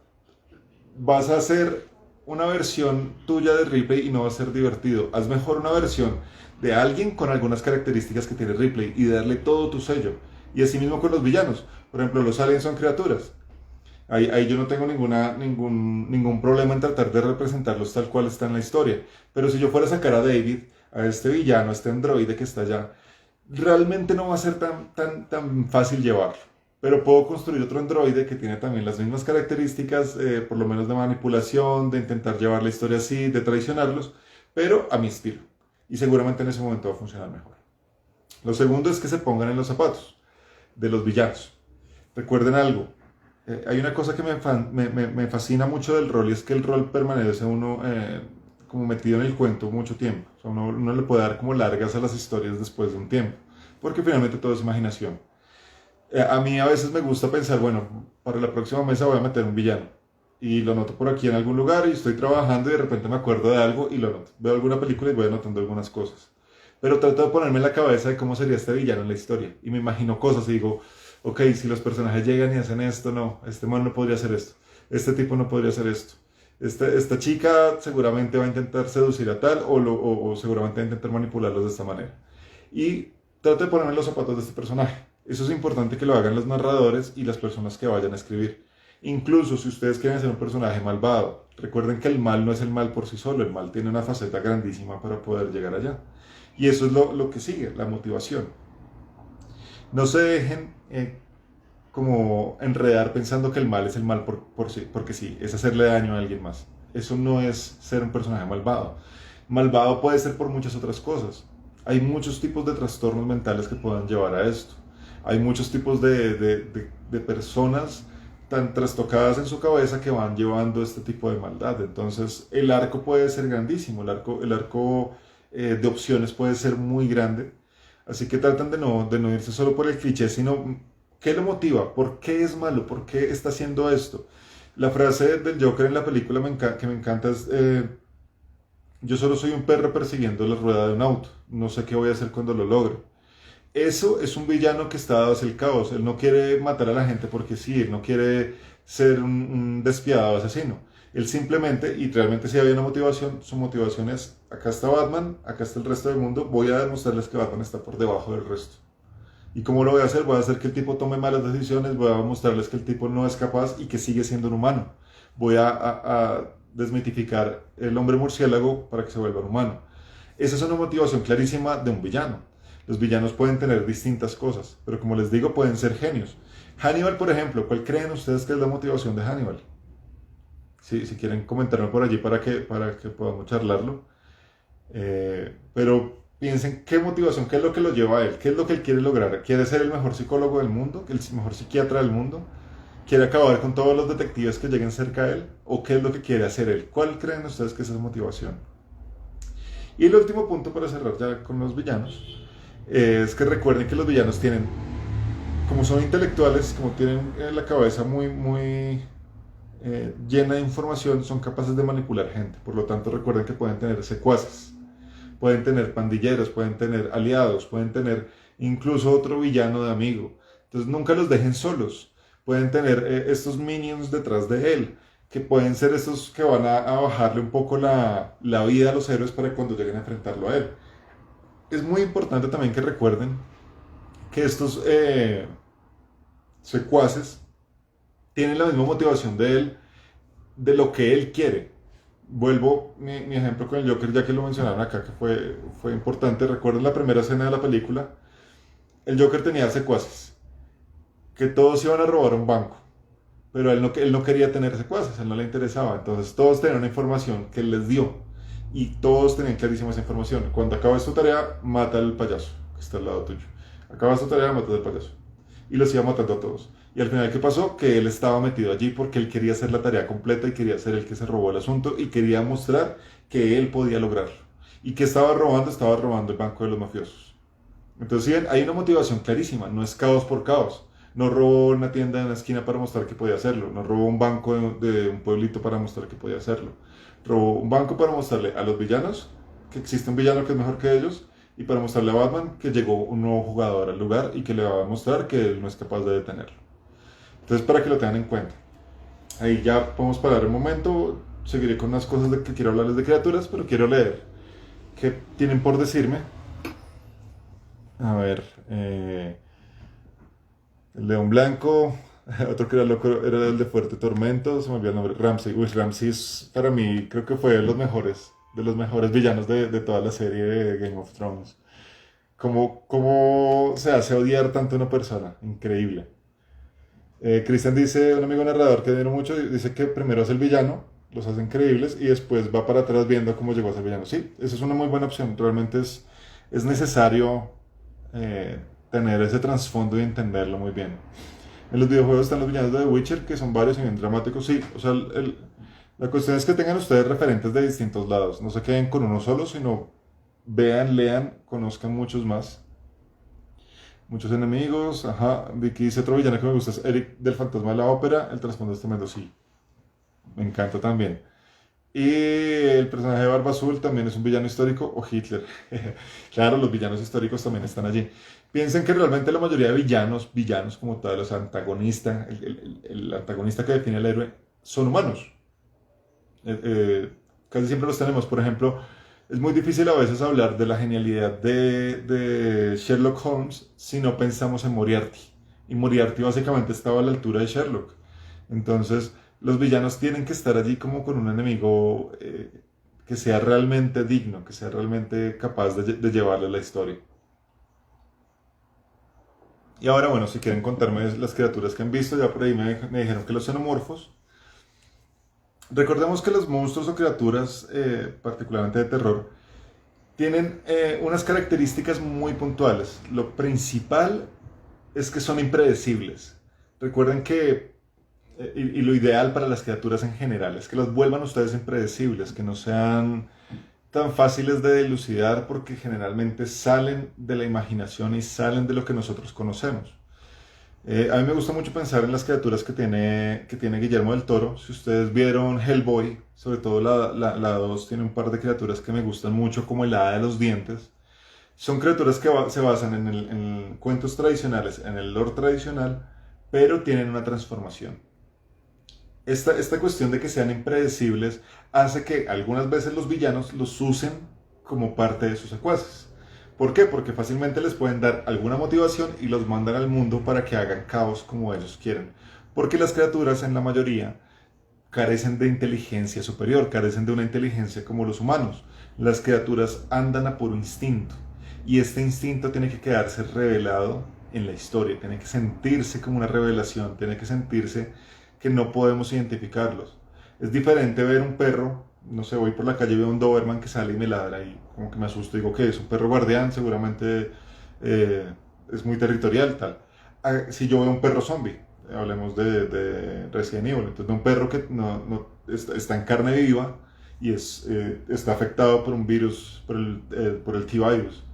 vas a hacer una versión tuya de Ripley y no va a ser divertido. Haz mejor una versión de alguien con algunas características que tiene Ripley y darle todo tu sello. Y así mismo con los villanos. Por ejemplo, los aliens son criaturas. Ahí yo no tengo ningún problema en tratar de representarlos tal cual está en la historia. Pero si yo fuera a sacar a David, a este villano, a este androide que está allá, realmente no va a ser tan fácil llevarlo. Pero puedo construir otro androide que tiene también las mismas características, por lo menos de manipulación, de intentar llevar la historia así, de traicionarlos, pero a mi estilo. Y seguramente en ese momento va a funcionar mejor. Lo segundo es que se pongan en los zapatos de los villanos. Recuerden algo, hay una cosa que me fascina mucho del rol y es que el rol permanece uno como metido en el cuento mucho tiempo. O sea, uno le puede dar como largas a las historias después de un tiempo, porque finalmente todo es imaginación. A mí a veces me gusta pensar, bueno, para la próxima mesa voy a meter un villano y lo noto por aquí en algún lugar y estoy trabajando y de repente me acuerdo de algo y lo noto. Veo alguna película y voy anotando algunas cosas. Pero trato de ponerme en la cabeza de cómo sería este villano en la historia y me imagino cosas y digo, ok, si los personajes llegan y hacen esto, no, este man no podría hacer esto, este tipo no podría hacer esto. Esta chica seguramente va a intentar seducir a tal o seguramente va a intentar manipularlos de esta manera. Y trato de ponerme en los zapatos de este personaje. Eso es importante que lo hagan los narradores y las personas que vayan a escribir. Incluso si ustedes quieren ser un personaje malvado, recuerden que el mal no es el mal por sí solo, el mal tiene una faceta grandísima para poder llegar allá. Y eso es lo que sigue, la motivación. No se dejen como enredar pensando que el mal es el mal por sí, porque sí, es hacerle daño a alguien más. Eso no es ser un personaje malvado. Malvado puede ser por muchas otras cosas. Hay muchos tipos de trastornos mentales que puedan llevar a esto. Hay muchos tipos de personas tan trastocadas en su cabeza que van llevando este tipo de maldad. Entonces el arco puede ser grandísimo, el arco de opciones puede ser muy grande. Así que tratan de no irse solo por el cliché, sino qué lo motiva, por qué es malo, por qué está haciendo esto. La frase del Joker en la película que me encanta es, yo solo soy un perro persiguiendo la rueda de un auto, no sé qué voy a hacer cuando lo logre. Eso es un villano que está dado hacia el caos. Él no quiere matar a la gente porque sí, él no quiere ser un despiadado asesino. Él simplemente, y realmente si había una motivación, su motivación es, acá está Batman, acá está el resto del mundo, voy a demostrarles que Batman está por debajo del resto. ¿Y cómo lo voy a hacer? Voy a hacer que el tipo tome malas decisiones, voy a mostrarles que el tipo no es capaz y que sigue siendo un humano. Voy a desmitificar el hombre murciélago para que se vuelva un humano. Esa es una motivación clarísima de un villano. Los villanos pueden tener distintas cosas, pero como les digo, pueden ser genios. Hannibal, por ejemplo, ¿cuál creen ustedes que es la motivación de Hannibal? Si quieren comentarme por allí para que podamos charlarlo. Pero piensen qué motivación, qué es lo que lo lleva a él, qué es lo que él quiere lograr. ¿Quiere ser el mejor psicólogo del mundo, el mejor psiquiatra del mundo? ¿Quiere acabar con todos los detectives que lleguen cerca de él? ¿O qué es lo que quiere hacer él? ¿Cuál creen ustedes que es esa motivación? Y el último punto para cerrar ya con los villanos es que recuerden que los villanos tienen, como son intelectuales, como tienen la cabeza muy llena de información, son capaces de manipular gente. Por lo tanto, recuerden que pueden tener secuaces, pueden tener pandilleros, pueden tener aliados, pueden tener incluso otro villano de amigo. Entonces nunca los dejen solos. Pueden tener estos minions detrás de él. que pueden ser estos que van a bajarle un poco la vida a los héroes para cuando lleguen a enfrentarlo a él. Es muy importante también que recuerden que estos secuaces tienen la misma motivación de él, de lo que él quiere. Vuelvo mi ejemplo con el Joker, ya que lo mencionaron acá, que fue importante. Recuerden la primera escena de la película. El Joker tenía secuaces, que todos iban a robar un banco, pero él no quería tener secuaces, a él no le interesaba. Entonces todos tenían una información que él les dio y todos tenían clarísima esa información. Cuando acabas tu tarea, mata al payaso que está al lado tuyo. Acabas tu tarea, mata al payaso. Y los iba matando a todos. Y al final, ¿qué pasó? Que él estaba metido allí porque él quería hacer la tarea completa y quería ser el que se robó el asunto y quería mostrar que él podía lograrlo. ¿Y que estaba robando? Estaba robando el banco de los mafiosos. Entonces, sí, hay una motivación clarísima, no es caos por caos. No robó una tienda en la esquina para mostrar que podía hacerlo, no robó un banco de un pueblito para mostrar que podía hacerlo. Robó un banco para mostrarle a los villanos que existe un villano que es mejor que ellos y para mostrarle a Batman que llegó un nuevo jugador al lugar y que le va a mostrar que él no es capaz de detenerlo. Entonces, para que lo tengan en cuenta. Ahí ya podemos parar un momento, seguiré con unas cosas de que quiero hablarles de criaturas, pero quiero leer qué tienen por decirme. A ver, el León Blanco, otro que era loco era el de Fuerte Tormento, se me olvidó el nombre, Ramsey. Uy, Ramsey es, para mí creo que fue de los mejores villanos de toda la serie de Game of Thrones. ¿Cómo se hace odiar tanto a una persona? Increíble. Christian dice, un amigo narrador que admiro mucho, dice que primero es el villano, los hace increíbles y después va para atrás viendo cómo llegó a ser villano. Sí, esa es una muy buena opción. Realmente es necesario tener ese trasfondo y entenderlo muy bien. En los videojuegos están los villanos de The Witcher, que son varios y bien dramáticos. Sí, o sea, la cuestión es que tengan ustedes referentes de distintos lados. No se queden con uno solo, sino vean, lean, conozcan muchos más. Muchos enemigos, ajá. Vicky dice otro villano que me gusta es Eric del Fantasma de la Ópera. El trasfondo es tremendo, sí. Me encanta también. Y el personaje de Barba Azul también es un villano histórico o Hitler. Claro, los villanos históricos también están allí. Piensen que realmente la mayoría de villanos como tal, los antagonistas, el antagonista que define al héroe, son humanos. Casi siempre los tenemos. Por ejemplo, es muy difícil a veces hablar de la genialidad de Sherlock Holmes si no pensamos en Moriarty. Y Moriarty básicamente estaba a la altura de Sherlock. Entonces, los villanos tienen que estar allí como con un enemigo que sea realmente digno, que sea realmente capaz de llevarle la historia. Y ahora, bueno, si quieren contarme las criaturas que han visto, ya por ahí me dijeron que los xenomorfos. Recordemos que los monstruos o criaturas, particularmente de terror, tienen unas características muy puntuales. Lo principal es que son impredecibles. Recuerden que, y lo ideal para las criaturas en general, es que los vuelvan ustedes impredecibles, que no sean tan fáciles de dilucidar porque generalmente salen de la imaginación y salen de lo que nosotros conocemos. A mí me gusta mucho pensar en las criaturas que tiene Guillermo del Toro. Si ustedes vieron Hellboy, sobre todo la 2, tiene un par de criaturas que me gustan mucho, como el Hada de los Dientes. Son criaturas que se basan en cuentos tradicionales, en el lore tradicional, pero tienen una transformación. Esta cuestión de que sean impredecibles hace que algunas veces los villanos los usen como parte de sus secuaces. ¿Por qué? Porque fácilmente les pueden dar alguna motivación y los mandan al mundo para que hagan caos como ellos quieren. Porque las criaturas en la mayoría carecen de inteligencia superior, carecen de una inteligencia como los humanos. Las criaturas andan a puro instinto y este instinto tiene que quedarse revelado en la historia, tiene que sentirse como una revelación, tiene que sentirse que no podemos identificarlos. Es diferente ver un perro, no sé, voy por la calle y veo un Doberman que sale y me ladra y como que me asusto, digo que es un perro guardián, seguramente es muy territorial, tal. Si yo veo un perro zombie, hablemos de Resident Evil, entonces de un perro que está en carne viva y está afectado por un virus, por el T-Virus,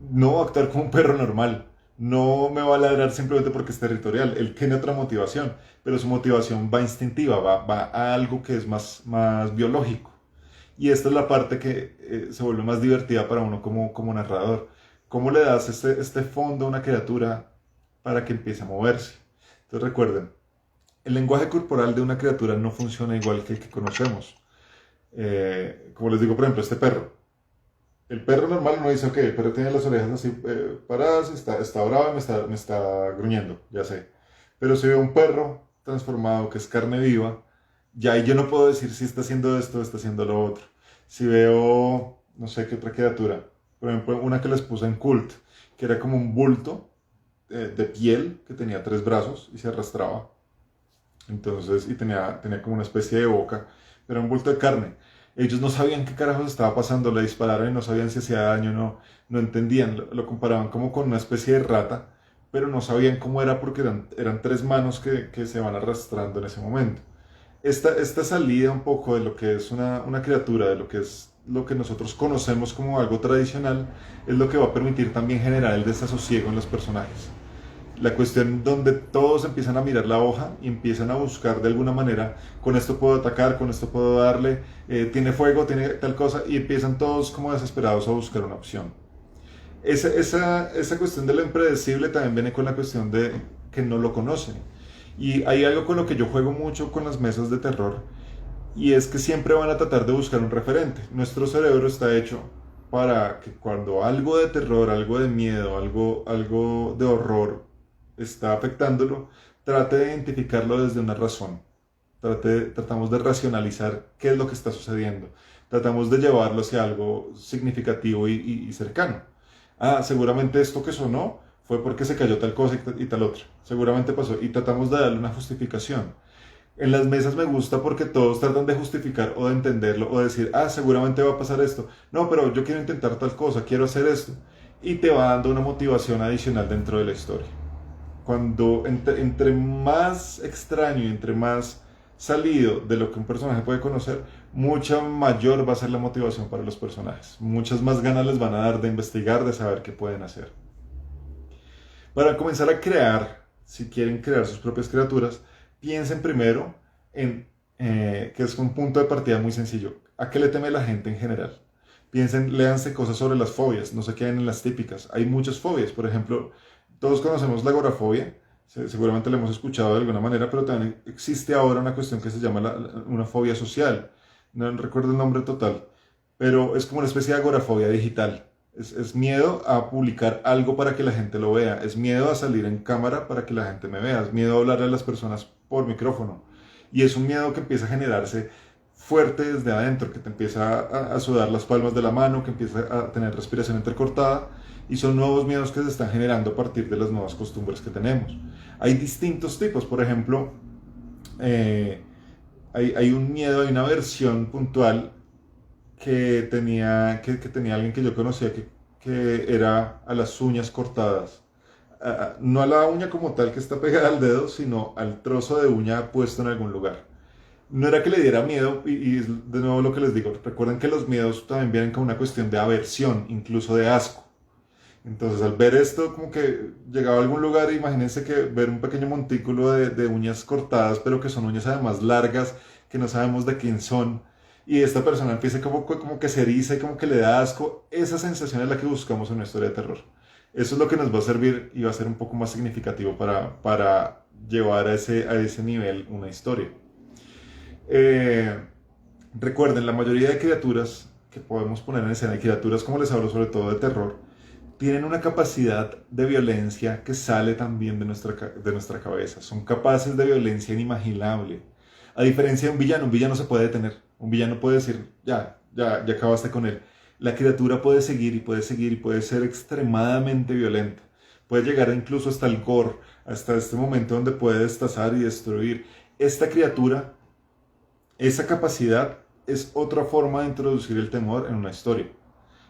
no va a actuar como un perro normal. No me va a ladrar simplemente porque es territorial. Él tiene otra motivación, pero su motivación va instintiva, va a algo que es más biológico. Y esta es la parte que se vuelve más divertida para uno como narrador. ¿Cómo le das este fondo a una criatura para que empiece a moverse? Entonces recuerden, el lenguaje corporal de una criatura no funciona igual que el que conocemos. Como les digo, por ejemplo, este perro. El perro normal uno dice, ok, el perro tiene las orejas así paradas, está bravo y me está gruñendo, ya sé. Pero si veo un perro transformado que es carne viva, ya ahí yo no puedo decir si está haciendo esto o está haciendo lo otro. Si veo, no sé qué otra criatura, por ejemplo, una que les puse en Cult, que era como un bulto de piel que tenía tres brazos y se arrastraba. Entonces, y tenía como una especie de boca, pero un bulto de carne. Ellos no sabían qué carajos estaba pasando, le dispararon y no sabían si hacía daño o no, no entendían, lo comparaban como con una especie de rata, pero no sabían cómo era porque eran tres manos que se van arrastrando en ese momento. Esta salida un poco de lo que es una criatura, de lo que es lo que nosotros conocemos como algo tradicional, es lo que va a permitir también generar el desasosiego en los personajes. La cuestión donde todos empiezan a mirar la hoja y empiezan a buscar de alguna manera, con esto puedo atacar, con esto puedo darle, tiene fuego, tiene tal cosa, y empiezan todos como desesperados a buscar una opción. Esa cuestión de lo impredecible también viene con la cuestión de que no lo conocen. Y hay algo con lo que yo juego mucho con las mesas de terror, y es que siempre van a tratar de buscar un referente. Nuestro cerebro está hecho para que cuando algo de terror, algo de miedo, algo de horror está afectándolo, trate de identificarlo desde una razón. Tratamos de racionalizar qué es lo que está sucediendo. Tratamos de llevarlo hacia algo significativo y cercano. Ah, seguramente esto que sonó fue porque se cayó tal cosa y tal otra. Seguramente pasó. Y tratamos de darle una justificación. En las mesas me gusta porque todos tratan de justificar o de entenderlo o de decir, ah, seguramente va a pasar esto. No, pero yo quiero intentar tal cosa, quiero hacer esto. Y te va dando una motivación adicional dentro de la historia. Cuando entre más extraño y entre más salido de lo que un personaje puede conocer, mucha mayor va a ser la motivación para los personajes. Muchas más ganas les van a dar de investigar, de saber qué pueden hacer. Para comenzar a crear, si quieren crear sus propias criaturas, piensen primero en que es un punto de partida muy sencillo. ¿A qué le teme la gente en general? Piensen, léanse cosas sobre las fobias, no se queden en las típicas. Hay muchas fobias, por ejemplo, todos conocemos la agorafobia, seguramente la hemos escuchado de alguna manera, pero también existe ahora una cuestión que se llama una fobia social. No recuerdo el nombre total, pero es como una especie de agorafobia digital. Es miedo a publicar algo para que la gente lo vea, es miedo a salir en cámara para que la gente me vea, es miedo a hablarle a las personas por micrófono. Y es un miedo que empieza a generarse fuerte desde adentro, que te empieza a sudar las palmas de la mano, que empieza a tener respiración entrecortada, y son nuevos miedos que se están generando a partir de las nuevas costumbres que tenemos. Hay distintos tipos, por ejemplo, hay un miedo, hay una versión puntual que tenía alguien que yo conocía que era a las uñas cortadas. No a la uña como tal que está pegada al dedo, sino al trozo de uña puesto en algún lugar. No era que le diera miedo, y de nuevo lo que les digo, recuerden que los miedos también vienen con una cuestión de aversión, incluso de asco. Entonces al ver esto, como que llegaba a algún lugar, imagínense que ver un pequeño montículo de uñas cortadas, pero que son uñas además largas, que no sabemos de quién son, y esta persona empieza como que se eriza y como que le da asco. Esa sensación es la que buscamos en una historia de terror. Eso es lo que nos va a servir y va a ser un poco más significativo para llevar a ese nivel una historia. Eh, Recuerden, la mayoría de criaturas que podemos poner en escena, y criaturas como les hablo sobre todo de terror, tienen una capacidad de violencia que sale también de nuestra cabeza. Son capaces de violencia inimaginable. A diferencia de un villano se puede detener. Un villano puede decir, ya acabaste con él. La criatura puede seguir y puede seguir y puede ser extremadamente violenta. Puede llegar incluso hasta el gore, hasta este momento donde puede destazar y destruir. Esta criatura, esa capacidad es otra forma de introducir el temor en una historia.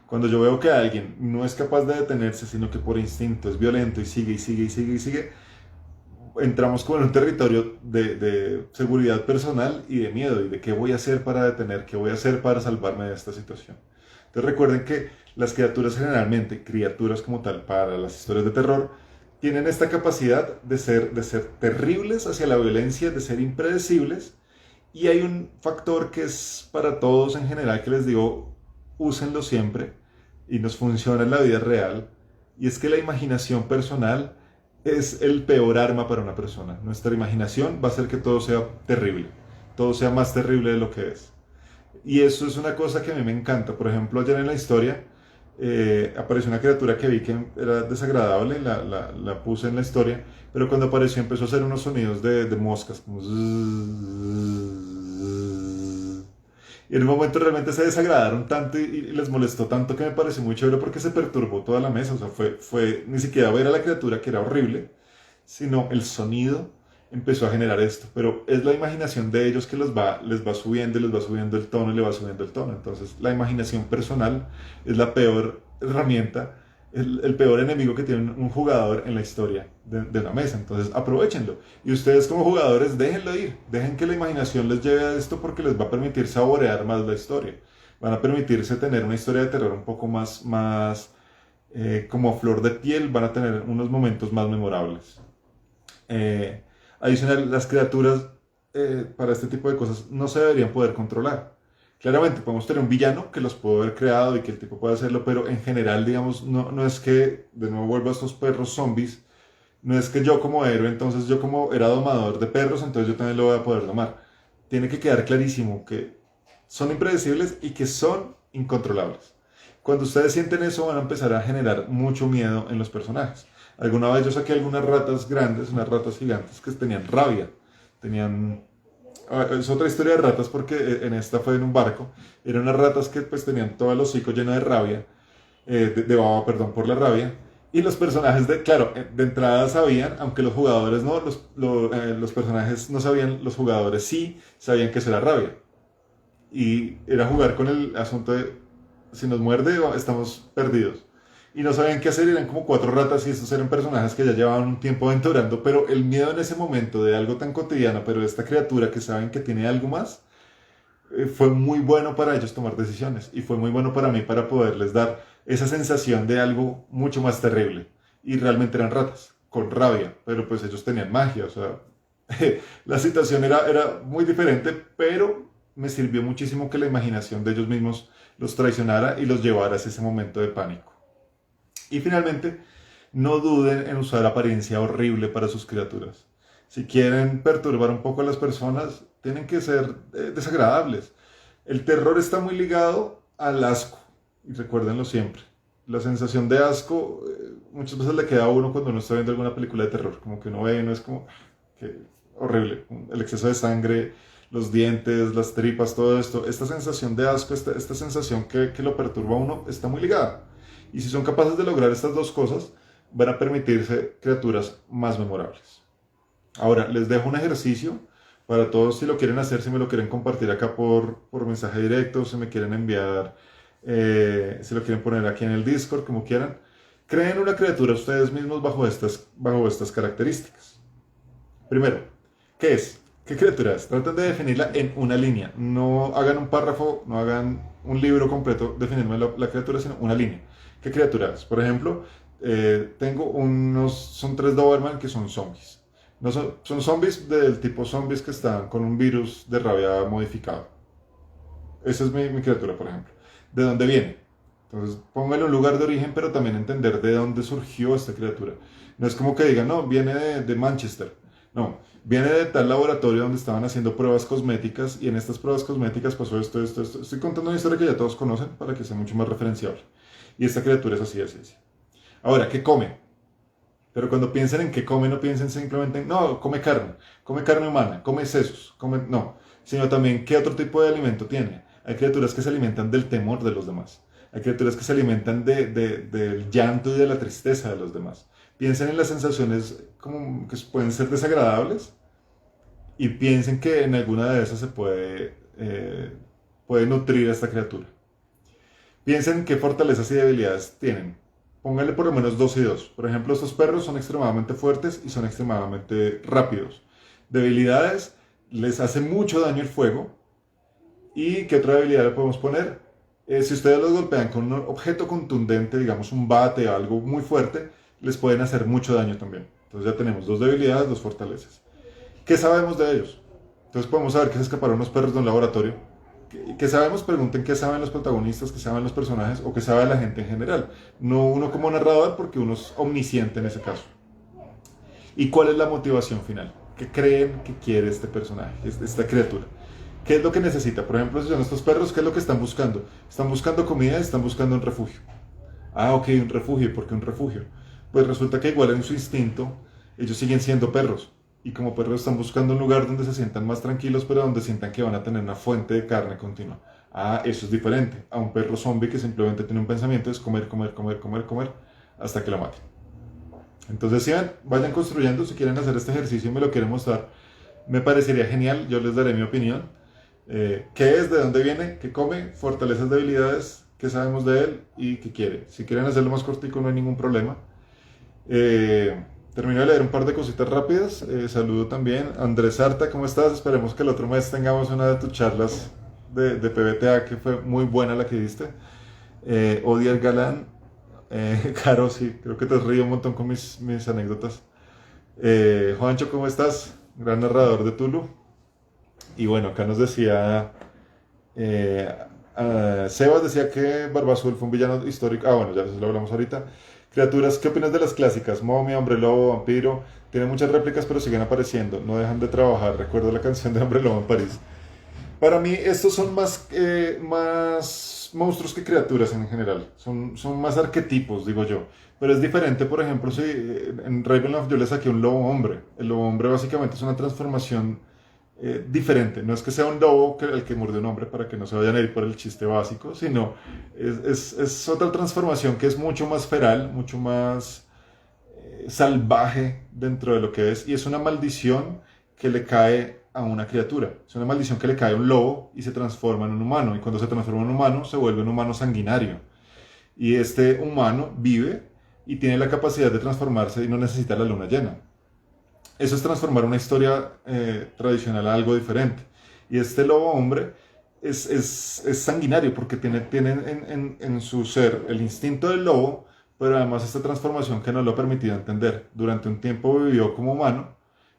Cuando yo veo que alguien no es capaz de detenerse, sino que por instinto es violento y sigue y sigue y sigue y sigue, entramos como en un territorio de seguridad personal y de miedo y de qué voy a hacer para detener, qué voy a hacer para salvarme de esta situación. Entonces recuerden que las criaturas generalmente, criaturas como tal para las historias de terror, tienen esta capacidad de ser terribles hacia la violencia, de ser impredecibles, y hay un factor que es para todos en general que les digo, úsenlo siempre y nos funciona en la vida real, y es que la imaginación personal es el peor arma para una persona. Nuestra imaginación va a hacer que todo sea terrible, todo sea más terrible de lo que es. Y eso es una cosa que a mí me encanta. Por ejemplo, ayer en la historia apareció una criatura que vi que era desagradable, la puse en la historia, pero cuando apareció empezó a hacer unos sonidos de moscas, como zzzz. Y en un momento realmente se desagradaron tanto y les molestó tanto que me pareció muy chévere porque se perturbó toda la mesa. O sea, fue ni siquiera ver a la criatura que era horrible, sino el sonido empezó a generar esto. Pero es la imaginación de ellos que les va subiendo y les va subiendo el tono y le va subiendo el tono. Entonces, la imaginación personal es la peor herramienta, el peor enemigo que tiene un jugador en la historia de una mesa. Entonces, aprovechenlo. Y ustedes como jugadores, déjenlo ir. Dejen que la imaginación les lleve a esto porque les va a permitir saborear más la historia. Van a permitirse tener una historia de terror un poco más como a flor de piel. Van a tener unos momentos más memorables. Adicional, las criaturas para este tipo de cosas no se deberían poder controlar. Claramente podemos tener un villano que los puede haber creado y que el tipo puede hacerlo, pero en general, digamos, no es que, de nuevo vuelvo a estos perros zombies, no es que yo como héroe, entonces yo como era domador de perros, entonces yo también lo voy a poder domar. Tiene que quedar clarísimo que son impredecibles y que son incontrolables. Cuando ustedes sienten eso van a empezar a generar mucho miedo en los personajes. Alguna vez yo saqué algunas ratas grandes, unas ratas gigantes que tenían rabia. Tenían... Es otra historia de ratas porque en esta fue en un barco. Eran unas ratas que pues tenían todo el hocico lleno de rabia, de baba, perdón, por la rabia. Y los personajes, claro, de entrada sabían, aunque los jugadores no, los personajes no sabían, los jugadores sí sabían que eso era rabia. Y era jugar con el asunto de, si nos muerde, estamos perdidos. Y no sabían qué hacer, eran como cuatro ratas y estos eran personajes que ya llevaban un tiempo aventurando, pero el miedo en ese momento de algo tan cotidiano, pero de esta criatura que saben que tiene algo más, fue muy bueno para ellos tomar decisiones y fue muy bueno para mí para poderles dar esa sensación de algo mucho más terrible. Y realmente eran ratas, con rabia, pero pues ellos tenían magia, o sea, la situación era muy diferente, pero me sirvió muchísimo que la imaginación de ellos mismos los traicionara y los llevara a ese momento de pánico. Y finalmente, no duden en usar apariencia horrible para sus criaturas. Si quieren perturbar un poco a las personas, tienen que ser desagradables. El terror está muy ligado al asco, y recuérdenlo siempre. La sensación de asco muchas veces le queda a uno cuando uno está viendo alguna película de terror, como que uno ve y no es como, que horrible, el exceso de sangre, los dientes, las tripas, todo esto. Esta sensación de asco, esta sensación que lo perturba a uno, está muy ligada. Y si son capaces de lograr estas dos cosas, van a permitirse criaturas más memorables. Ahora, les dejo un ejercicio para todos si lo quieren hacer, si me lo quieren compartir acá por mensaje directo, si me quieren enviar, si lo quieren poner aquí en el Discord, como quieran. Creen una criatura ustedes mismos bajo estas características. Primero, ¿qué es? ¿Qué criatura es? Traten de definirla en una línea. No hagan un párrafo, no hagan un libro completo definiendo la criatura, sino una línea. ¿Qué criatura es? Por ejemplo, son 3 Doberman que son zombies. No son zombies del tipo zombies que están con un virus de rabia modificado. Esa es mi criatura, por ejemplo. ¿De dónde viene? Entonces, póngale un lugar de origen, pero también entender de dónde surgió esta criatura. No es como que digan, no, viene de Manchester. No, viene de tal laboratorio donde estaban haciendo pruebas cosméticas y en estas pruebas cosméticas pasó esto. Estoy contando una historia que ya todos conocen para que sea mucho más referenciable. Y esta criatura es así, así, así. Ahora, ¿qué come? Pero cuando piensen en qué come, no piensen simplemente en, no, come carne humana, come sesos, no, sino también qué otro tipo de alimento tiene. Hay criaturas que se alimentan del temor de los demás. Hay criaturas que se alimentan del llanto y de la tristeza de los demás. Piensen en las sensaciones como que pueden ser desagradables y piensen que en alguna de esas se puede nutrir a esta criatura. Piensen qué fortalezas y debilidades tienen. Pónganle por lo menos 2 y 2. Por ejemplo, estos perros son extremadamente fuertes y son extremadamente rápidos. Debilidades, les hace mucho daño el fuego. ¿Y qué otra debilidad le podemos poner? Si ustedes los golpean con un objeto contundente, digamos un bate o algo muy fuerte, les pueden hacer mucho daño también. Entonces ya tenemos 2 debilidades, 2 fortalezas. ¿Qué sabemos de ellos? Entonces podemos saber que se escaparon unos perros de un laboratorio. ¿Qué sabemos? Pregunten qué saben los protagonistas, qué saben los personajes o qué sabe la gente en general. No uno como narrador porque uno es omnisciente en ese caso. ¿Y cuál es la motivación final? ¿Qué creen que quiere este personaje, esta criatura? ¿Qué es lo que necesita? Por ejemplo, si son estos perros, ¿qué es lo que están buscando? Están buscando comida y están buscando un refugio. Ah, ok, un refugio. ¿Por qué un refugio? Pues resulta que igual en su instinto, ellos siguen siendo perros. Y como perros están buscando un lugar donde se sientan más tranquilos, pero donde sientan que van a tener una fuente de carne continua. Ah, eso es diferente a un perro zombie que simplemente tiene un pensamiento, es comer, comer, comer, comer, comer, hasta que lo maten. Entonces, si ven, vayan construyendo, si quieren hacer este ejercicio y me lo quieren mostrar, me parecería genial, yo les daré mi opinión. ¿Qué es? ¿De dónde viene? ¿Qué come? Fortalezas, debilidades, ¿qué sabemos de él? ¿Y qué quiere? Si quieren hacerlo más cortico no hay ningún problema. Termino de leer un par de cositas rápidas. Saludo también a Andrés Arta, ¿cómo estás? Esperemos que el otro mes tengamos una de tus charlas de PBTA, que fue muy buena la que diste. Odiar Galán, Caro, sí, creo que te río un montón con mis anécdotas. Juancho, ¿cómo estás? Gran narrador de Tulu. Y bueno, acá nos decía, eh, Sebas decía que Barba Azul fue un villano histórico. Ah, bueno, ya eso lo hablamos ahorita. Criaturas, ¿qué opinas de las clásicas? Momia, Hombre Lobo, Vampiro. Tienen muchas réplicas, pero siguen apareciendo. No dejan de trabajar. Recuerdo la canción de Hombre Lobo en París. Para mí, estos son más monstruos que criaturas en general. Son más arquetipos, digo yo. Pero es diferente, por ejemplo, si en Ravenloft yo le saqué un lobo hombre. El lobo hombre básicamente es una transformación diferente. No es que sea un lobo el que muerde un hombre para que no se vayan a ir por el chiste básico, sino es otra transformación que es mucho más feral, mucho más salvaje dentro de lo que es. Y es una maldición que le cae a una criatura. Es una maldición que le cae a un lobo y se transforma en un humano. Y cuando se transforma en un humano, se vuelve un humano sanguinario. Y este humano vive y tiene la capacidad de transformarse y no necesita la luna llena. Eso es transformar una historia tradicional a algo diferente. Y este lobo hombre es sanguinario porque tiene en su ser el instinto del lobo, pero además esta transformación que no lo ha permitido entender. Durante un tiempo vivió como humano,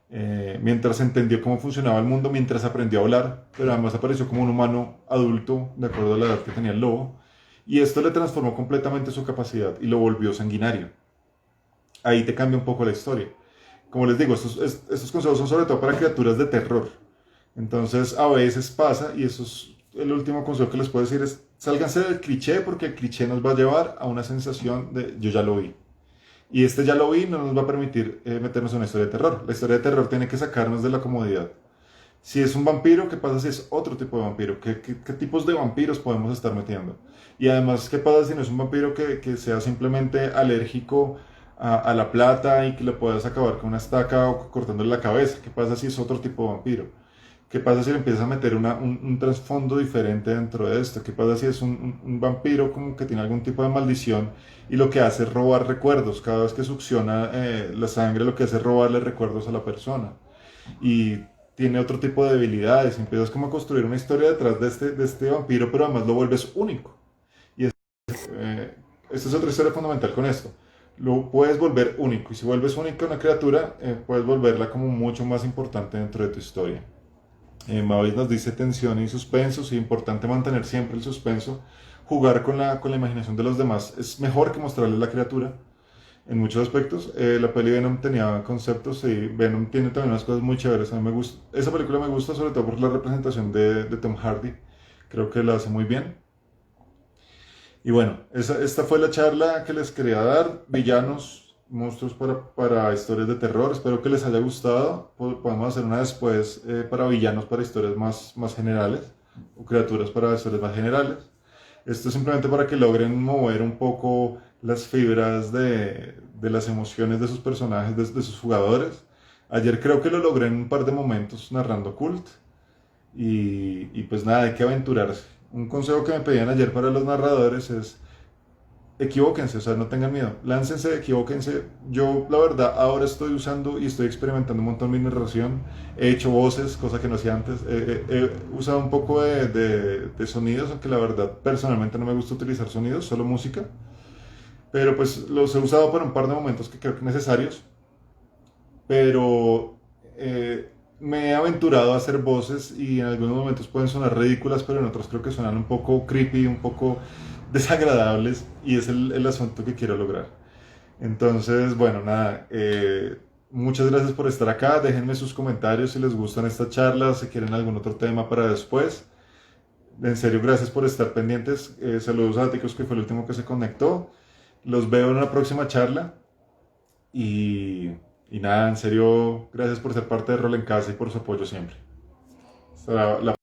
mientras entendió cómo funcionaba el mundo, mientras aprendió a hablar, pero además apareció como un humano adulto, de acuerdo a la edad que tenía el lobo. Y esto le transformó completamente su capacidad y lo volvió sanguinario. Ahí te cambia un poco la historia. Como les digo, estos consejos son sobre todo para criaturas de terror. Entonces, a veces pasa, y eso es el último consejo que les puedo decir, es sálganse del cliché, porque el cliché nos va a llevar a una sensación de yo ya lo vi. Y este ya lo vi no nos va a permitir meternos en una historia de terror. La historia de terror tiene que sacarnos de la comodidad. Si es un vampiro, ¿qué pasa si es otro tipo de vampiro? ¿Qué tipos de vampiros podemos estar metiendo? Y además, ¿qué pasa si no es un vampiro que sea simplemente alérgico a la plata y que le puedas acabar con una estaca o cortándole la cabeza? ¿Qué pasa si es otro tipo de vampiro? ¿Qué pasa si le empiezas a meter un trasfondo diferente dentro de esto? ¿Qué pasa si es un vampiro como que tiene algún tipo de maldición y lo que hace es robar recuerdos? Cada vez que succiona la sangre, lo que hace es robarle recuerdos a la persona. Y tiene otro tipo de debilidades. Y empiezas como a construir una historia detrás de este vampiro, pero además lo vuelves único. Y esta es otra historia fundamental con esto. Lo puedes volver único. Y si vuelves única una criatura, puedes volverla como mucho más importante dentro de tu historia. Mavis nos dice tensión y suspenso. Sí, importante mantener siempre el suspenso. Jugar con la imaginación de los demás es mejor que mostrarles la criatura en muchos aspectos. La peli Venom tenía conceptos y Venom tiene también unas cosas muy chéveres. A mí me gusta, esa película me gusta sobre todo por la representación de Tom Hardy. Creo que la hace muy bien. Y bueno, esta fue la charla que les quería dar. Villanos, monstruos para historias de terror. Espero que les haya gustado. Podemos hacer una después para villanos, para historias más generales. O criaturas para historias más generales. Esto es simplemente para que logren mover un poco las fibras de las emociones de sus personajes, de sus jugadores. Ayer creo que lo logré en un par de momentos narrando Cult. Y pues nada, hay que aventurarse. Un consejo que me pedían ayer para los narradores es equivóquense, o sea, no tengan miedo, láncense, equivóquense. Yo, la verdad, ahora estoy usando y estoy experimentando un montón mi narración. He hecho voces, cosa que no hacía antes. He usado un poco de sonidos, aunque la verdad, personalmente no me gusta utilizar sonidos, solo música. Pero pues los he usado por un par de momentos que creo que necesarios. Pero me he aventurado a hacer voces y en algunos momentos pueden sonar ridículas, pero en otros creo que suenan un poco creepy, un poco desagradables y es el asunto que quiero lograr. Entonces, bueno, nada, Muchas gracias por estar acá. Déjenme sus comentarios si les gustan estas charlas, si quieren algún otro tema para después. En serio, gracias por estar pendientes. Saludos a Aticos, que fue el último que se conectó. Los veo en la próxima charla. Y, y nada, en serio, gracias por ser parte de Rol en Casa y por su apoyo siempre. Hasta la